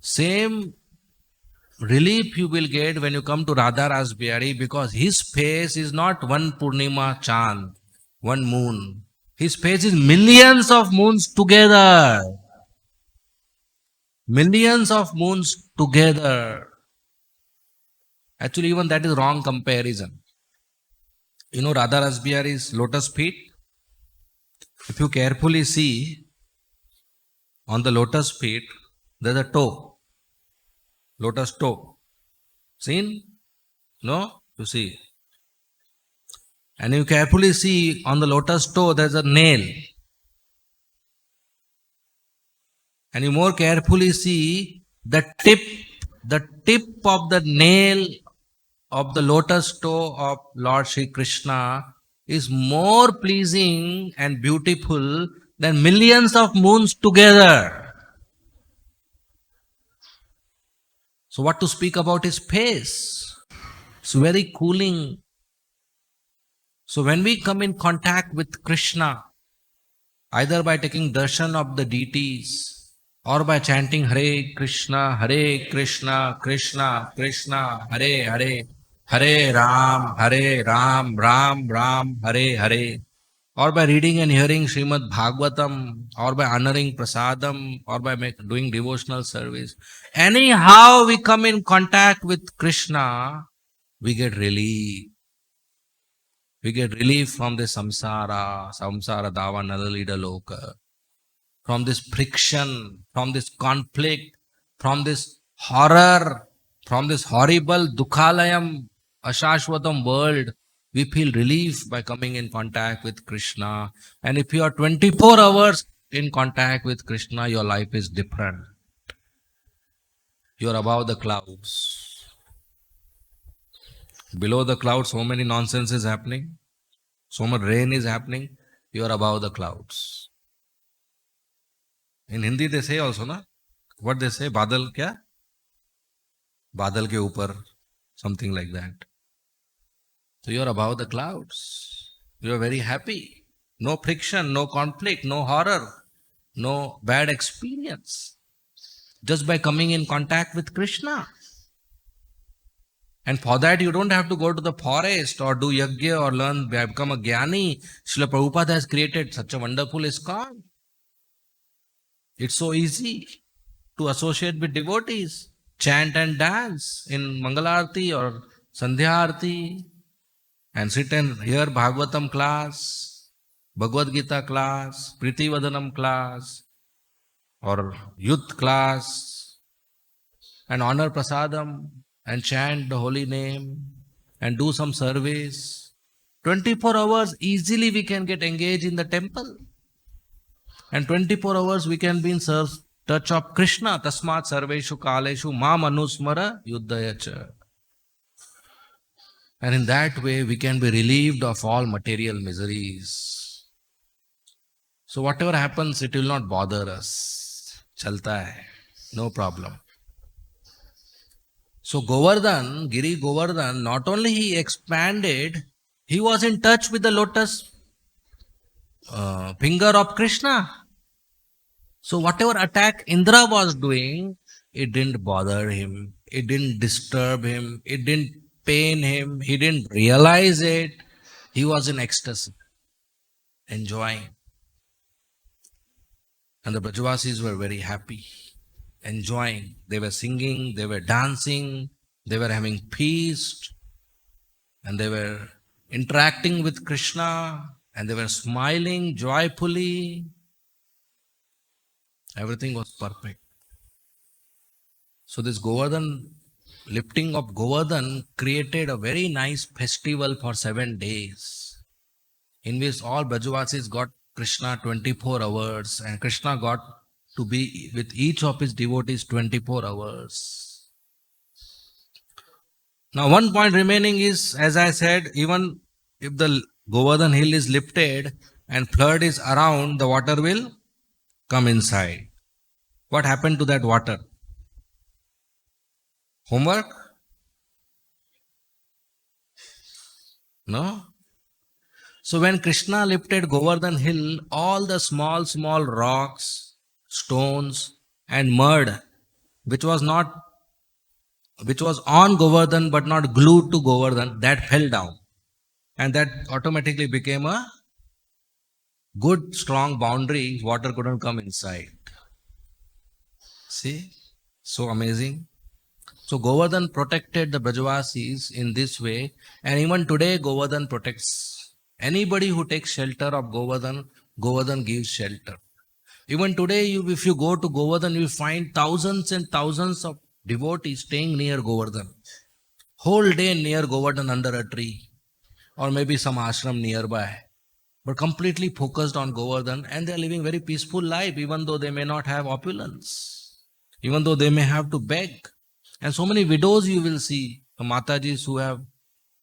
Same relief you will get when you come to Radha Rasbihari, because his face is not one Purnima Chand, one moon. His face is millions of moons together. Millions of moons together. Actually, even that is wrong comparison. You know Radha Rasbihari's lotus feet? If you carefully see on the lotus feet, there's a toe, lotus toe. Seen? No? You see. And you carefully see on the lotus toe, there's a nail. And you more carefully see the tip of the nail of the lotus toe of Lord Shri Krishna is more pleasing and beautiful than millions of moons together. So what to speak about his face? It's very cooling. So when we come in contact with Krishna, either by taking darshan of the deities or by chanting Hare Krishna, Krishna, Krishna, Hare Hare, Hare Ram, Ram Ram, Hare Hare, or by reading and hearing Srimad Bhagavatam, or by honoring Prasadam, or by doing devotional service. Anyhow, we come in contact with Krishna, we get relief. We get relief from this samsara dava nalalida loka, from this friction, from this conflict, from this horror, from this horrible dukhalayam, ashashwatam world. We feel relief by coming in contact with Krishna. And if you are 24 hours in contact with Krishna, your life is different. You are above the clouds. Below the clouds, so many nonsense is happening. So much rain is happening. You are above the clouds. In Hindi they say also, na? What they say? Badal kya? Badal ke upar. Something like that. So you are above the clouds. You are very happy. No friction, no conflict, no horror, no bad experience. Just by coming in contact with Krishna. And for that, you don't have to go to the forest or do yajna or learn, become a jnani. Srila Prabhupada has created such a wonderful ISKCON. It's so easy to associate with devotees, chant and dance in Mangalarti or Sandhya Arti, and sit and hear Bhagavatam class, Bhagavad Gita class, Priti Vadanam class, or youth class, and honor Prasadam, and chant the holy name, and do some service. 24 hours easily we can get engaged in the temple. And 24 hours we can be in touch of Krishna. Tasmat sarveshu kaleshu mam anusmara yuddhayacha. And in that way we can be relieved of all material miseries. So whatever happens, it will not bother us. Chalta hai. No problem. So Govardhan, Giri Govardhan, not only he expanded, he was in touch with the lotus finger of Krishna. So whatever attack Indra was doing, it didn't bother him. It didn't disturb him. It didn't pain him. He didn't realize it. He was in ecstasy, enjoying. And the Brajavasis were very happy, enjoying. They were singing, they were dancing, they were having feast. and they were interacting with Krishna, and they were smiling joyfully. Everything was perfect. So this Govardhan, lifting of Govardhan created a very nice festival for 7 days, in which all Brajavasis got Krishna 24 hours, and Krishna got to be with each of his devotees 24 hours. Now one point remaining is, as I said, even if the Govardhan hill is lifted and flood is around, the water will come inside. What happened to that water? Homework? No? So when Krishna lifted Govardhan hill, all the small rocks, stones and mud, which was on Govardhan but not glued to Govardhan, that fell down. And that automatically became a good strong boundary, water couldn't come inside. See? So amazing. So Govardhan protected the Brajavasis in this way, and even today Govardhan protects. Anybody who takes shelter of Govardhan, Govardhan gives shelter. Even today, if you go to Govardhan, you will find thousands and thousands of devotees staying near Govardhan. Whole day near Govardhan under a tree, or maybe some ashram nearby, but completely focused on Govardhan, and they are living very peaceful life, even though they may not have opulence, even though they may have to beg. And so many widows you will see, the Matajis who have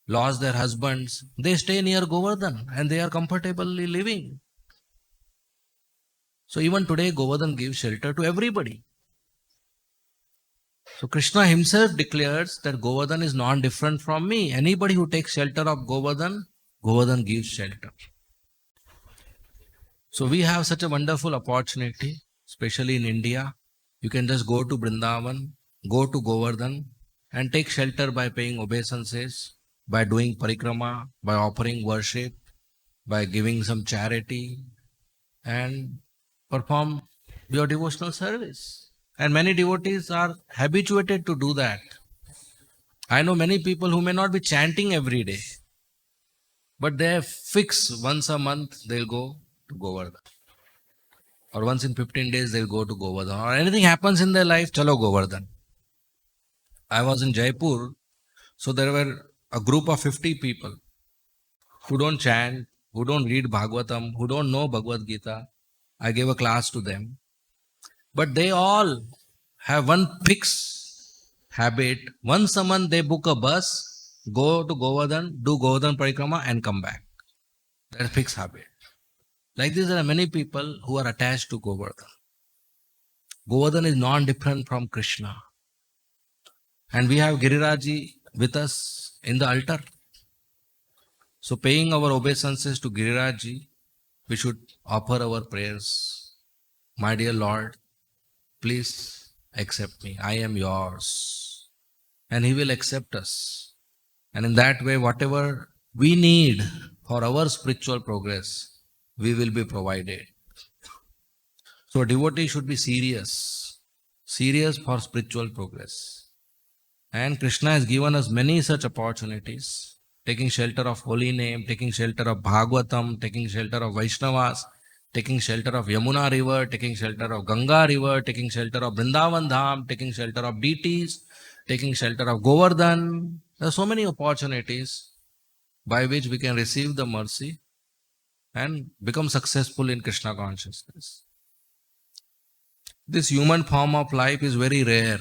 lost their husbands, they stay near Govardhan and they are comfortably living. So even today Govardhan gives shelter to everybody. So Krishna himself declares that Govardhan is non-different from me. Anybody who takes shelter of Govardhan, Govardhan gives shelter. So we have such a wonderful opportunity, especially in India. You can just go to Vrindavan, go to Govardhan and take shelter by paying obeisances, by doing parikrama, by offering worship, by giving some charity and perform your devotional service. And many devotees are habituated to do that. I know many people who may not be chanting every day, but they fix once a month they'll go to Govardhan. Or once in 15 days they'll go to Govardhan. Or anything happens in their life, chalo Govardhan. I was in Jaipur, so there were a group of 50 people who don't chant, who don't read Bhagavatam, who don't know Bhagavad Gita. I gave a class to them. But they all have one fixed habit. Once a month they book a bus, go to Govardhan, do Govardhan Parikrama and come back. That's a fixed habit. Like this, there are many people who are attached to Govardhan. Govardhan is non-different from Krishna. And we have Giriraji with us in the altar. So paying our obeisances to Giriraji, we should offer our prayers. My dear Lord, please accept me. I am yours. And He will accept us. And in that way, whatever we need for our spiritual progress, we will be provided. So a devotee should be serious for spiritual progress. And Krishna has given us many such opportunities, taking shelter of holy name, taking shelter of Bhagavatam, taking shelter of Vaishnavas, taking shelter of Yamuna river, taking shelter of Ganga river, taking shelter of Vrindavan Dham, taking shelter of deities, taking shelter of Govardhan. There are so many opportunities by which we can receive the mercy and become successful in Krishna consciousness. This human form of life is very rare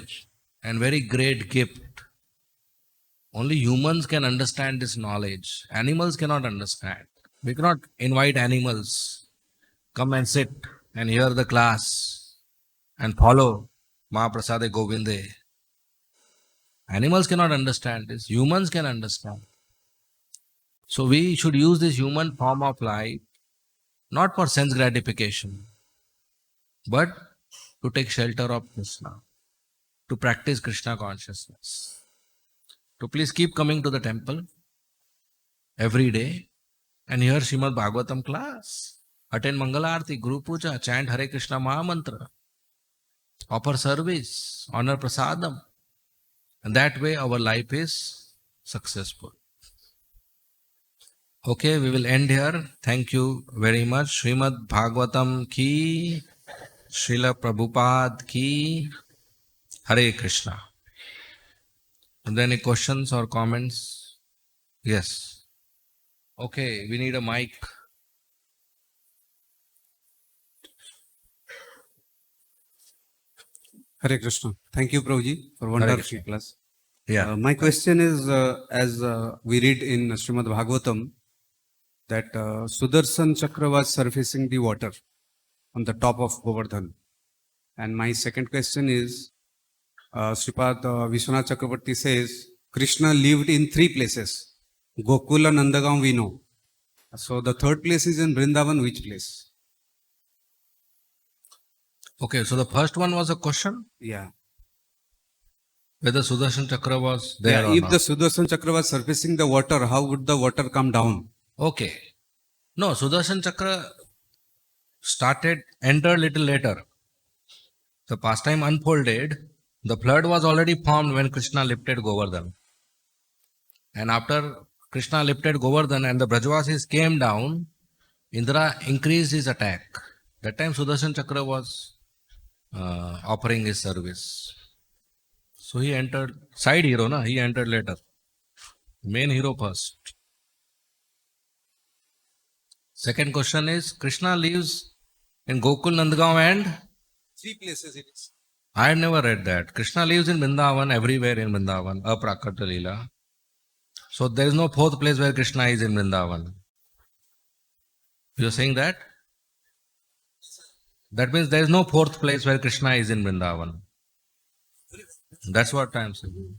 and very great gift. Only humans can understand this knowledge. Animals cannot understand. We cannot invite animals, come and sit and hear the class and follow Mahaprasade Govinde. Animals cannot understand this. Humans can understand. So we should use this human form of life not for sense gratification, but to take shelter of Krishna, to practice Krishna consciousness. So please keep coming to the temple every day and hear Srimad Bhagavatam class, attend Mangala Arati, Guru Puja, chant Hare Krishna Mahamantra, offer service, honor prasadam. And that way our life is successful. Okay, we will end here. Thank you very much. Srimad Bhagavatam ki, Srila Prabhupada ki, Hare Krishna. Are there any questions or comments? Yes. Okay, we need a mic. Hare Krishna. Thank you, Prabhuji, for wonderful class. Yeah. My question is, as we read in Srimad Bhagavatam, that Sudarshan Chakra was surfacing the water on the top of Govardhan. And my second question is, Sripad Vishwanath Chakravarti says, Krishna lived in three places. Gokula, Nandagaon, we know. So the third place is in Vrindavan, which place? Okay, so the first one was a question Yeah. whether Sudarshan Chakra was there or If not. the Sudarshan Chakra was surfacing the water, how would the water come down? Okay. No, Sudarshan Chakra entered little later. The pastime unfolded. The flood was already formed when Krishna lifted Govardhan. And after Krishna lifted Govardhan and the Brajavasis came down, Indra increased his attack. That time Sudarshan Chakra was offering his service. So he entered, side hero, na? He entered later. Main hero first. Second question is, Krishna lives in Gokul, Nandagaon and? Three places it is. I have never read that. Krishna lives in Vrindavan, everywhere in Vrindavan, Aprakata Leela. So there is no fourth place where Krishna is in Vrindavan. You are saying that? That means there is no fourth place where Krishna is in Vrindavan. That's what I am saying.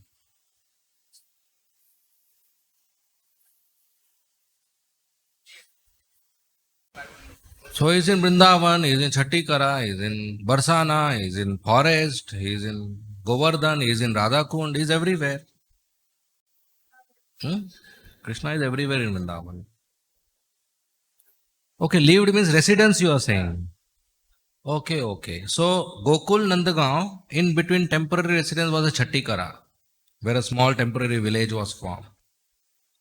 So he is in Vrindavan, he is in Chattikara, he is in Barsana, he is in forest, he is in Govardhan, he is in Radhakund, he is everywhere. Krishna is everywhere in Vrindavan. Okay, lived means residence you are saying. Okay. So Gokul Nandagaon, in between temporary residence was a Chattikara, where a small temporary village was formed.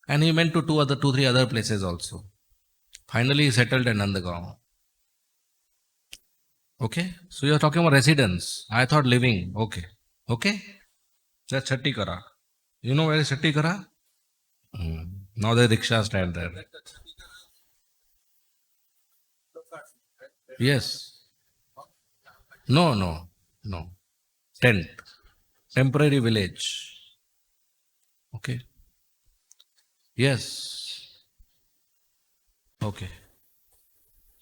And he went to two, three other places also. Finally he settled in Nandagaon. Okay, so you are talking about residence. I thought living. Okay. That's Chattikara. You know where is Chattikara? Now the rickshaw stand there. Yes. No. Tent. Temporary village. Okay. Yes. Okay.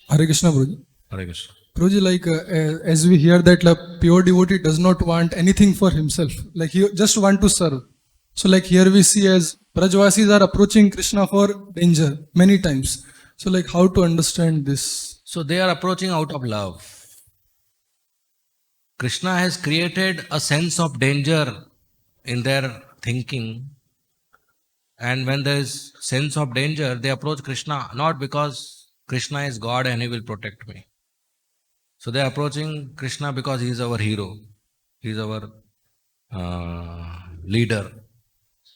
Hare Krishna, Prabhuji. Hare Krishna. Prabhuji, like as we hear that like, pure devotee does not want anything for himself. Like he just want to serve. So like here we see as Brajvasis are approaching Krishna for danger many times. So like how to understand this? So they are approaching out of love. Krishna has created a sense of danger in their thinking. And when there is sense of danger, they approach Krishna not because Krishna is God and he will protect me. So they are approaching Krishna because he is our hero. He is our leader.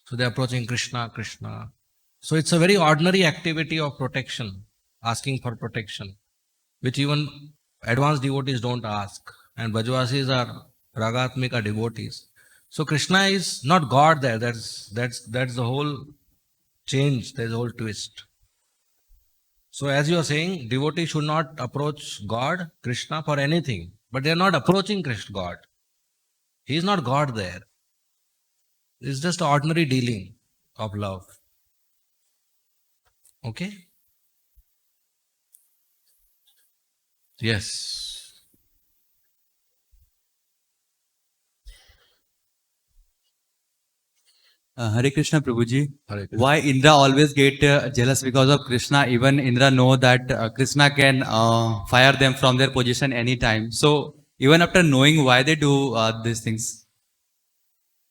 So they are approaching Krishna. So it's a very ordinary activity of protection, asking for protection, which even advanced devotees don't ask. And Brajvasis are Ragatmika devotees. So Krishna is not God there. That's the whole change. There's a whole twist. So as you are saying, devotees should not approach God, Krishna for anything. But they are not approaching Krishna God. He is not God there. It's just ordinary dealing of love. Okay? Yes. Hare Krishna Prabhuji. Hare Krishna. Why Indra always get jealous because of Krishna? Even Indra know that Krishna can fire them from their position anytime. So even after knowing why they do these things.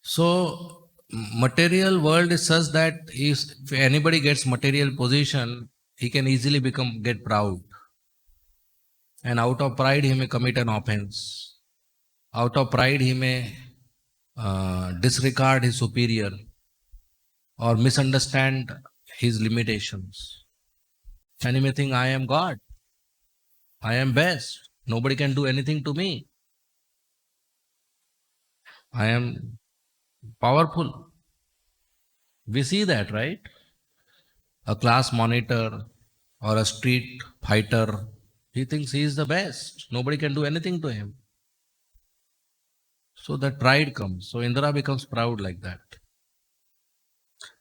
So material world is such that if anybody gets material position, he can easily get proud. And out of pride, he may commit an offense. Out of pride, he may disregard his superior or misunderstand his limitations. And he may think, I am God. I am best. Nobody can do anything to me. I am powerful. We see that, right? A class monitor or a street fighter, he thinks he is the best. Nobody can do anything to him. So that pride comes. So Indra becomes proud like that.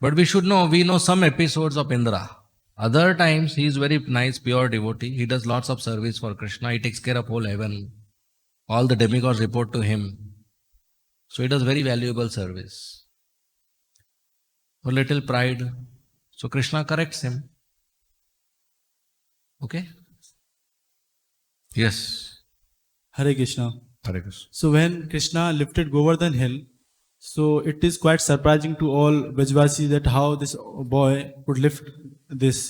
But we know some episodes of Indra. Other times he is very nice, pure devotee. He does lots of service for Krishna. He takes care of whole heaven. All the demigods report to him. So he does very valuable service. A little pride. So Krishna corrects him. Okay? Yes. Hare Krishna. Hare Krishna. So when Krishna lifted Govardhan hill, so it is quite surprising to all Brajvasis that how this boy could lift this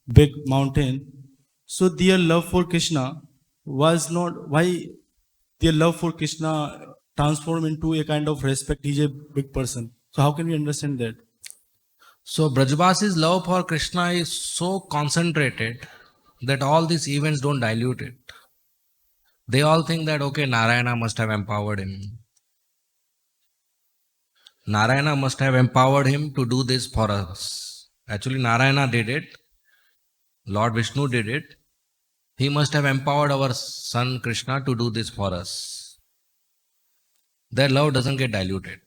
big mountain. So their love for Krishna was not, why their love for Krishna transformed into a kind of respect. He's a big person. So how can we understand that? So Brajvasi's love for Krishna is so concentrated that all these events don't dilute it. They all think that, okay, Narayana must have empowered him. Narayana must have empowered him to do this for us. Actually, Narayana did it. Lord Vishnu did it. He must have empowered our son Krishna to do this for us. Their love doesn't get diluted.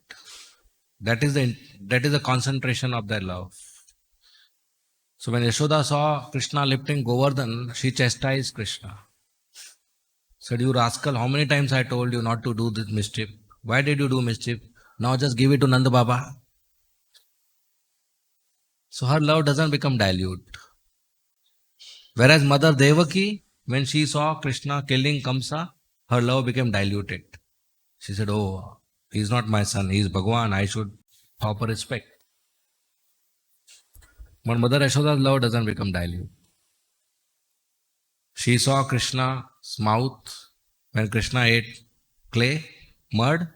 That is the concentration of their love. So when Yashoda saw Krishna lifting Govardhan, she chastised Krishna. Said, you rascal, how many times I told you not to do this mischief? Why did you do mischief? Now just give it to Nanda Baba. So her love doesn't become dilute. Whereas Mother Devaki, when she saw Krishna killing Kamsa, her love became diluted. She said, oh, he is not my son, he is Bhagwan, I should proper respect. But Mother Yashoda's love doesn't become dilute. She saw Krishna's mouth when Krishna ate clay, mud.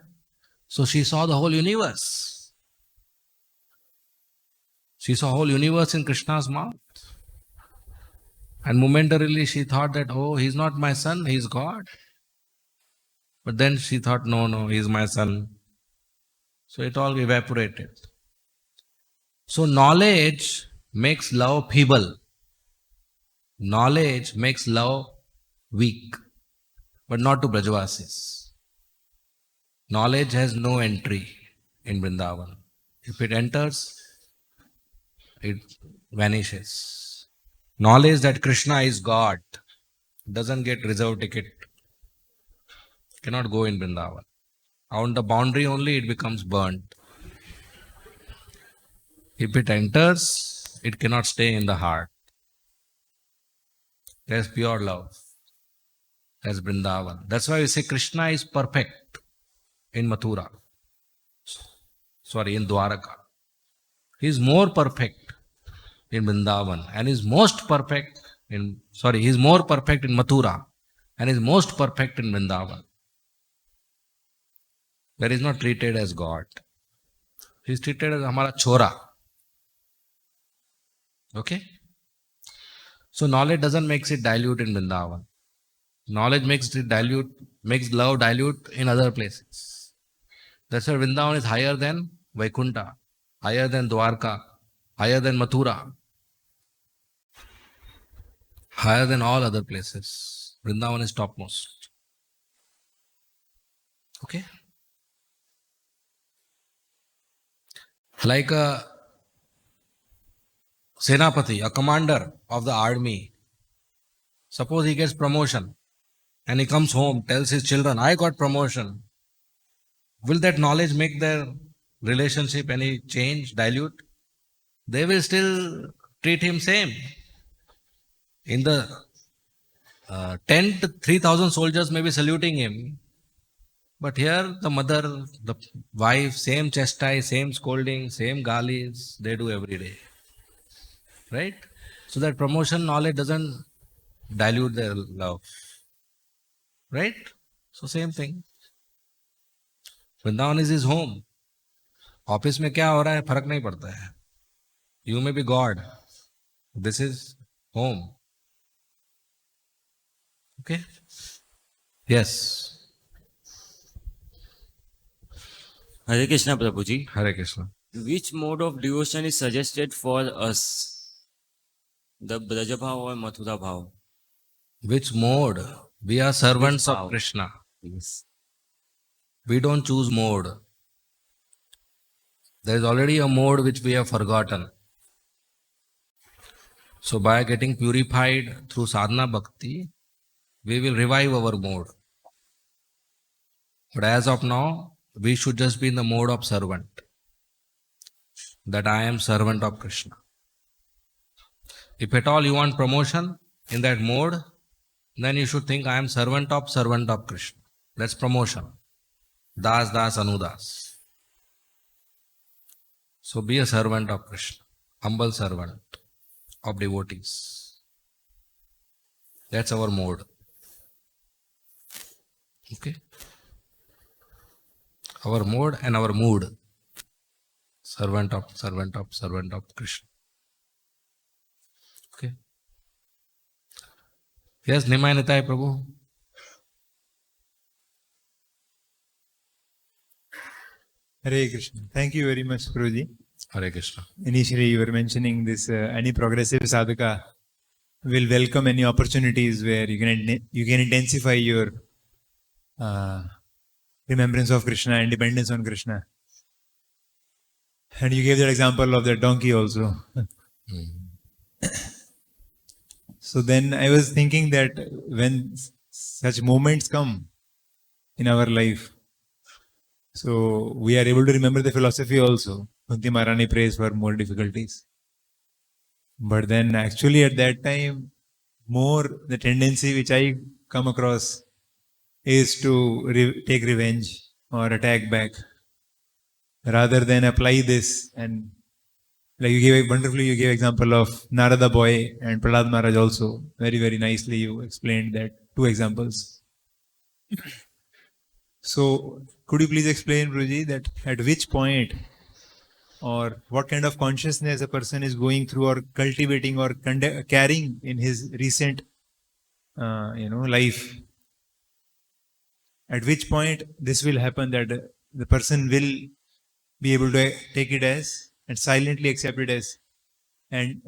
So she saw the whole universe. She saw whole universe in Krishna's mouth. And momentarily she thought that, oh, he's not my son, he's God. But then she thought, no, he's my son. So it all evaporated. So knowledge makes love feeble. Knowledge makes love weak. But not to Brajvasis. Knowledge has no entry in Vrindavan. If it enters, it vanishes. Knowledge that Krishna is God doesn't get reserved ticket. Cannot go in Vrindavan. On the boundary only it becomes burnt. If it enters, it cannot stay in the heart. There's pure love. There's Vrindavan. That's why we say Krishna is perfect in Mathura. In Dwaraka. He is more perfect in Vrindavan and is most perfect in, he is more perfect in Mathura and is most perfect in Vrindavan. Where he is not treated as God. He is treated as Hamara Chora. Okay? So knowledge doesn't make it dilute in Vrindavan. Knowledge makes love dilute in other places. That's why Vrindavan is higher than Vaikunta, higher than Dwarka, higher than Mathura, higher than all other places. Vrindavan is topmost. Okay? Like a Senapati, a commander of the army. Suppose he gets promotion and he comes home, tells his children, I got promotion. Will that knowledge make their relationship any change, dilute? They will still treat him same. In the tent, 3,000 soldiers may be saluting him. But here the mother, the wife, same chastise, same scolding, same galis, they do every day. Right? So that promotion knowledge doesn't dilute their love. Right? So same thing. Vrindavan is his home. Office में क्या हो रहा है फर्क नहीं पड़ता है. You may be God. This is home. Okay? Yes. Hare Krishna, Prabhuji. Hare Krishna. Which mode of devotion is suggested for us? The Braja Bhav or Mathura Bhav? Which mode? We are servants Which of bhav? Krishna. Yes. We don't choose mode. There is already a mode which we have forgotten. So by getting purified through sadhana bhakti, we will revive our mode. But as of now, we should just be in the mode of servant. That I am servant of Krishna. If at all you want promotion in that mode, then you should think I am servant of Krishna. That's promotion. Das, das, anudas. So be a servant of Krishna. Humble servant of devotees. That's our mode. Okay? Our mode and our mood. Servant of Krishna. Okay? Yes, Nimai Nitai Prabhu. Hare Krishna. Thank you very much, Guruji. Hare Krishna. Initially, you were mentioning this any progressive sadhaka will welcome any opportunities where you can intensify your remembrance of Krishna and dependence on Krishna. And you gave that example of that donkey also. So then I was thinking that when such moments come in our life, so we are able to remember the philosophy also. Kunti Maharani prays for more difficulties. But then actually at that time, more the tendency which I come across is to take revenge or attack back, rather than apply this. And like you gave wonderfully, you gave example of Narada boy and Prahlad Maharaj also. Very, very nicely you explained that two examples. So could you please explain, Guruji, that at which point or what kind of consciousness a person is going through or cultivating or carrying in his recent life, at which point this will happen, that the person will be able to take it as and silently accept it as, and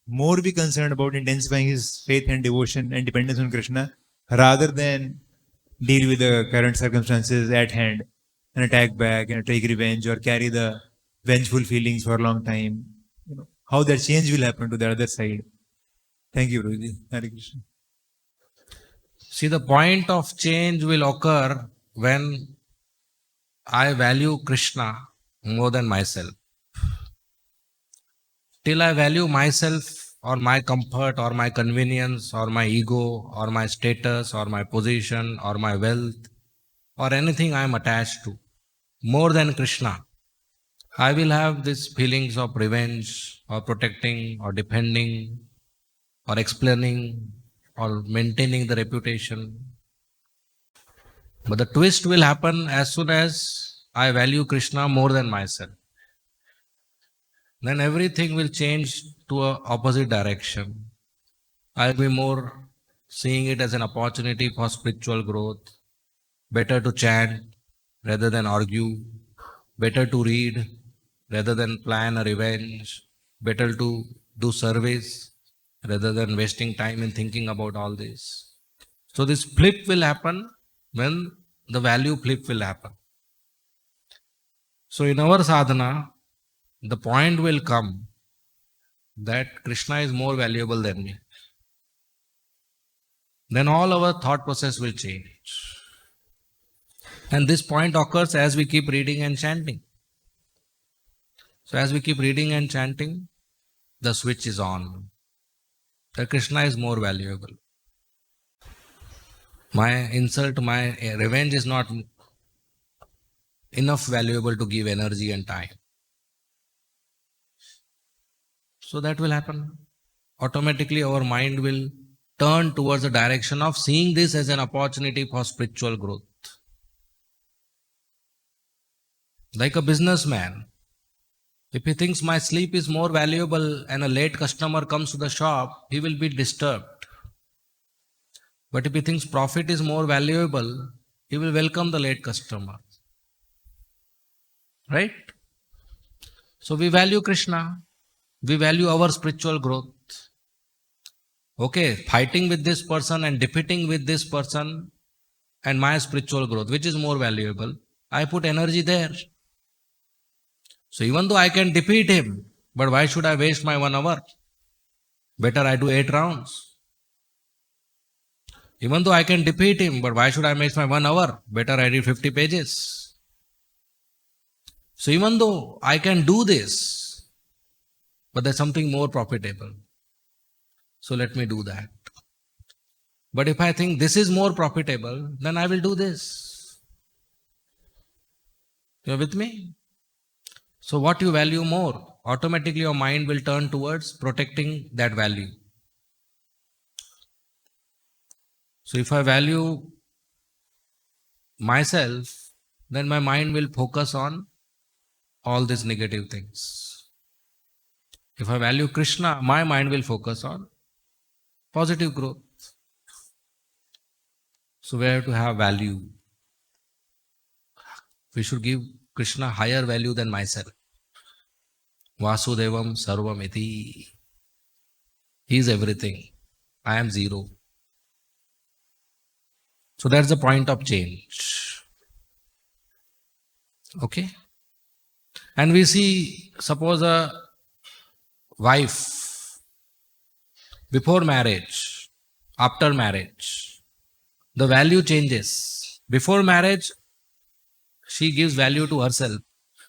more be concerned about intensifying his faith and devotion and dependence on Krishna, rather than deal with the current circumstances at hand and attack back and take revenge or carry the vengeful feelings for a long time. How that change will happen to the other side. Thank you, Guruji. Hare Krishna. See, the point of change will occur when I value Krishna more than myself. Till I value myself or my comfort or my convenience or my ego or my status or my position or my wealth or anything I am attached to more than Krishna, I will have these feelings of revenge or protecting or defending or explaining or maintaining the reputation. But the twist will happen as soon as I value Krishna more than myself. Then everything will change to an opposite direction. I'll be more seeing it as an opportunity for spiritual growth. Better to chant rather than argue. Better to read rather than plan a revenge. Better to do service rather than wasting time in thinking about all this. So this flip will happen when the value flip will happen. So in our sadhana, the point will come that Krishna is more valuable than me. Then all our thought process will change. And this point occurs as we keep reading and chanting. So as we keep reading and chanting, the switch is on. That Krishna is more valuable. My insult, my revenge is not enough valuable to give energy and time. So that will happen. Automatically our mind will turn towards the direction of seeing this as an opportunity for spiritual growth. Like a businessman, If he thinks my sleep is more valuable and a late customer comes to the shop, he will be disturbed. But if he thinks profit is more valuable, he will welcome the late customer. Right? So we value Krishna. We value our spiritual growth. Okay, fighting with this person and defeating with this person and my spiritual growth, which is more valuable? I put energy there. So even though I can defeat him, but why should I waste my 1 hour? Better I do 8 rounds. Even though I can defeat him, but why should I waste my 1 hour? Better I read 50 pages. So even though I can do this, but there's something more profitable. So let me do that. But if I think this is more profitable, then I will do this. You're with me? So what you value more, automatically your mind will turn towards protecting that value. So if I value myself, then my mind will focus on all these negative things. If I value Krishna, my mind will focus on positive growth. So we have to have value. We should give Krishna higher value than myself. Vasudevam sarvam iti. He is everything. I am zero. So that's the point of change. Okay? And we see, suppose a wife, before marriage, after marriage, the value changes. Before marriage, she gives value to herself.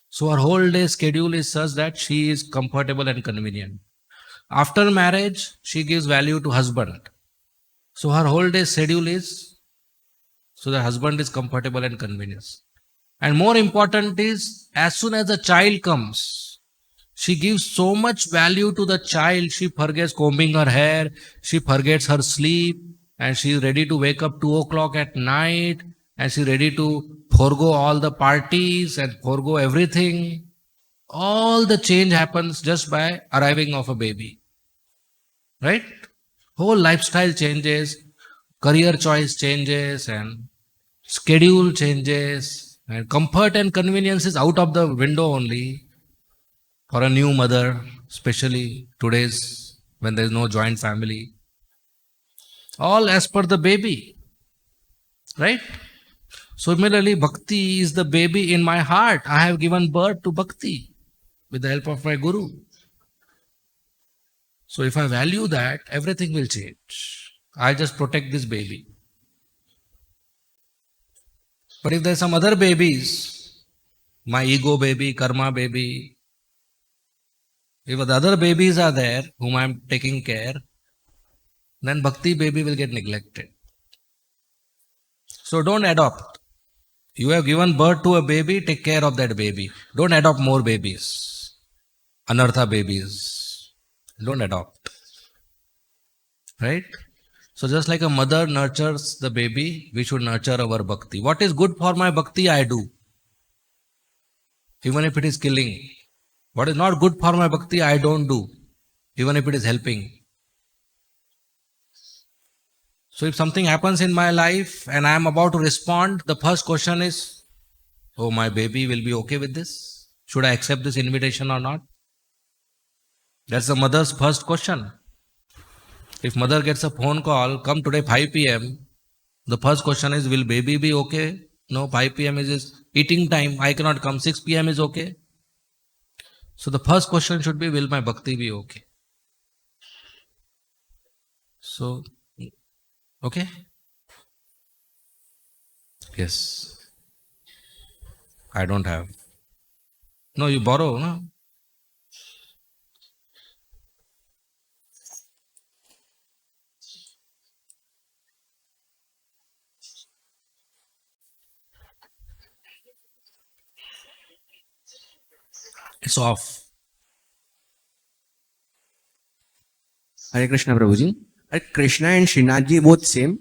So her whole day schedule is such that she is comfortable and convenient. After marriage, she gives value to husband. So her whole day schedule is so the husband is comfortable and convenient. And more important is, as soon as the child comes, she gives so much value to the child, she forgets combing her hair, she forgets her sleep, and she is ready to wake up 2 o'clock at night, and she is ready to forego all the parties and forego everything. All the change happens just by arriving of a baby. Right? Whole lifestyle changes, career choice changes, and schedule changes, and comfort and convenience is out of the window only for a new mother, especially today's when there is no joint family. All as per the baby. Right? Similarly, bhakti is the baby in my heart. I have given birth to bhakti with the help of my guru. So if I value that, everything will change. I just protect this baby. But if there are some other babies, my ego baby, karma baby, if the other babies are there whom I am taking care, then bhakti baby will get neglected. So don't adopt. You have given birth to a baby, take care of that baby. Don't adopt more babies. Anartha babies. Don't adopt. Right? So just like a mother nurtures the baby, we should nurture our bhakti. What is good for my bhakti, I do. Even if it is killing. What is not good for my bhakti, I don't do. Even if it is helping. So if something happens in my life and I am about to respond, the first question is, oh, my baby will be okay with this? Should I accept this invitation or not? That's the mother's first question. If mother gets a phone call, come today 5 p.m., the first question is, will baby be okay? No, 5 p.m. is his eating time. I cannot come. 6 p.m. is okay. So the first question should be, will my bhakti be okay? So, okay? Yes. I don't have. No, you borrow, no? It's off. Hare Krishna Prabhuji. Are Krishna and Srinath ji both same?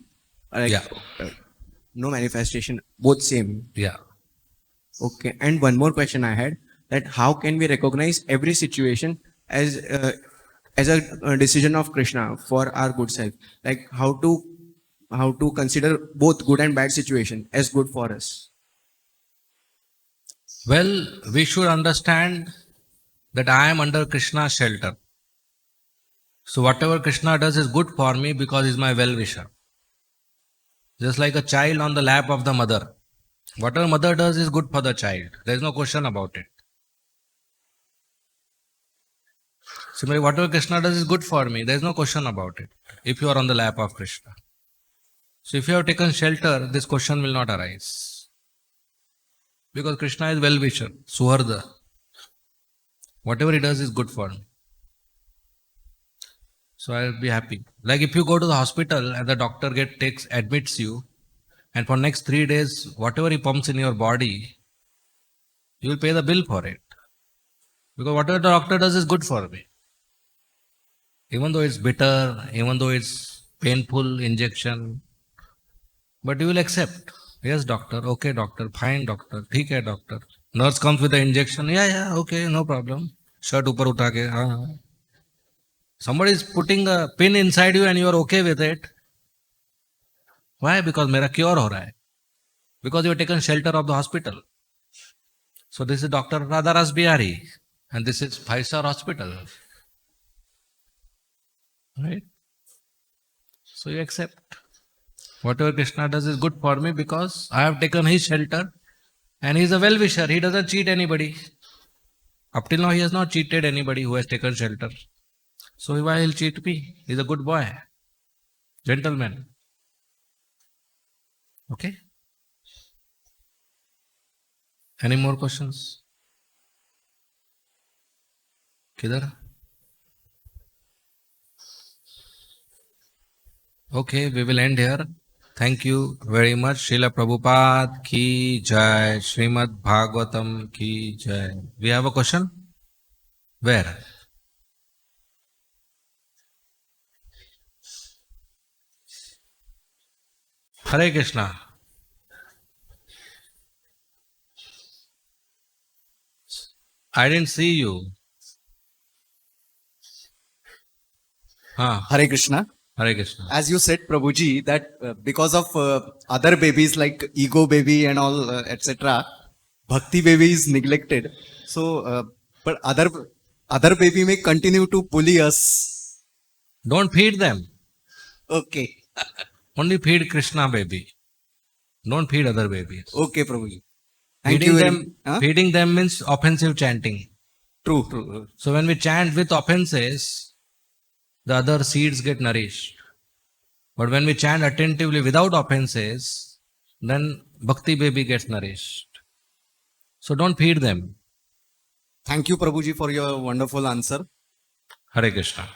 Like, Yeah. No manifestation, both same. Yeah. Okay. And one more question I had. that how can we recognize every situation as a decision of Krishna for our good self? Like how to consider both good and bad situation as good for us. Well, we should understand that I am under Krishna's shelter. So whatever Krishna does is good for me because he's my well-wisher. Just like a child on the lap of the mother. Whatever mother does is good for the child. There is no question about it. Similarly, whatever Krishna does is good for me. There is no question about it. If you are on the lap of Krishna. So if you have taken shelter, this question will not arise. Because Krishna is well-wisher, Suharda. Whatever he does is good for me. So I will be happy. Like if you go to the hospital and the doctor admits you, and for next 3 days, whatever he pumps in your body, you will pay the bill for it. Because whatever the doctor does is good for me. Even though it's bitter, even though it's painful injection, but you will accept. Yes, doctor. Okay, doctor. Fine, doctor. ठीक है, doctor. Nurse comes with the injection. Yeah, okay, no problem. Shirt ऊपर उठा के, हाँ. Somebody is putting a pin inside you and you are okay with it. Why? Because मेरा cure हो रहा है. Because you have taken shelter of the hospital. So this is Dr. Radharas Bihari and this is 5-star hospital. Right? So you accept. Whatever Krishna does is good for me because I have taken his shelter and he is a well-wisher. He doesn't cheat anybody. Up till now he has not cheated anybody who has taken shelter. So why he'll cheat me? He's a good boy. Gentleman. Okay? Any more questions? Kidhar? Okay, we will end here. Thank you very much. Srila Prabhupada ki jai. Srimad Bhagavatam ki jai. We have a question? Where? Hare Krishna. I didn't see you. Hare Krishna. Hare Krishna. As you said, Prabhuji, that because of other babies like ego baby and all, etc., bhakti baby is neglected. So, but other baby may continue to bully us. Don't feed them. Okay. Only feed Krishna baby. Don't feed other babies. Okay, Prabhuji. Thank you. Feeding them means offensive chanting. True. So when we chant with offenses, the other seeds get nourished. But when we chant attentively without offenses, then bhakti baby gets nourished. So don't feed them. Thank you, Prabhuji, for your wonderful answer. Hare Krishna.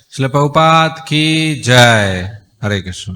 Srila Prabhupada ki jai. Hare Krishna.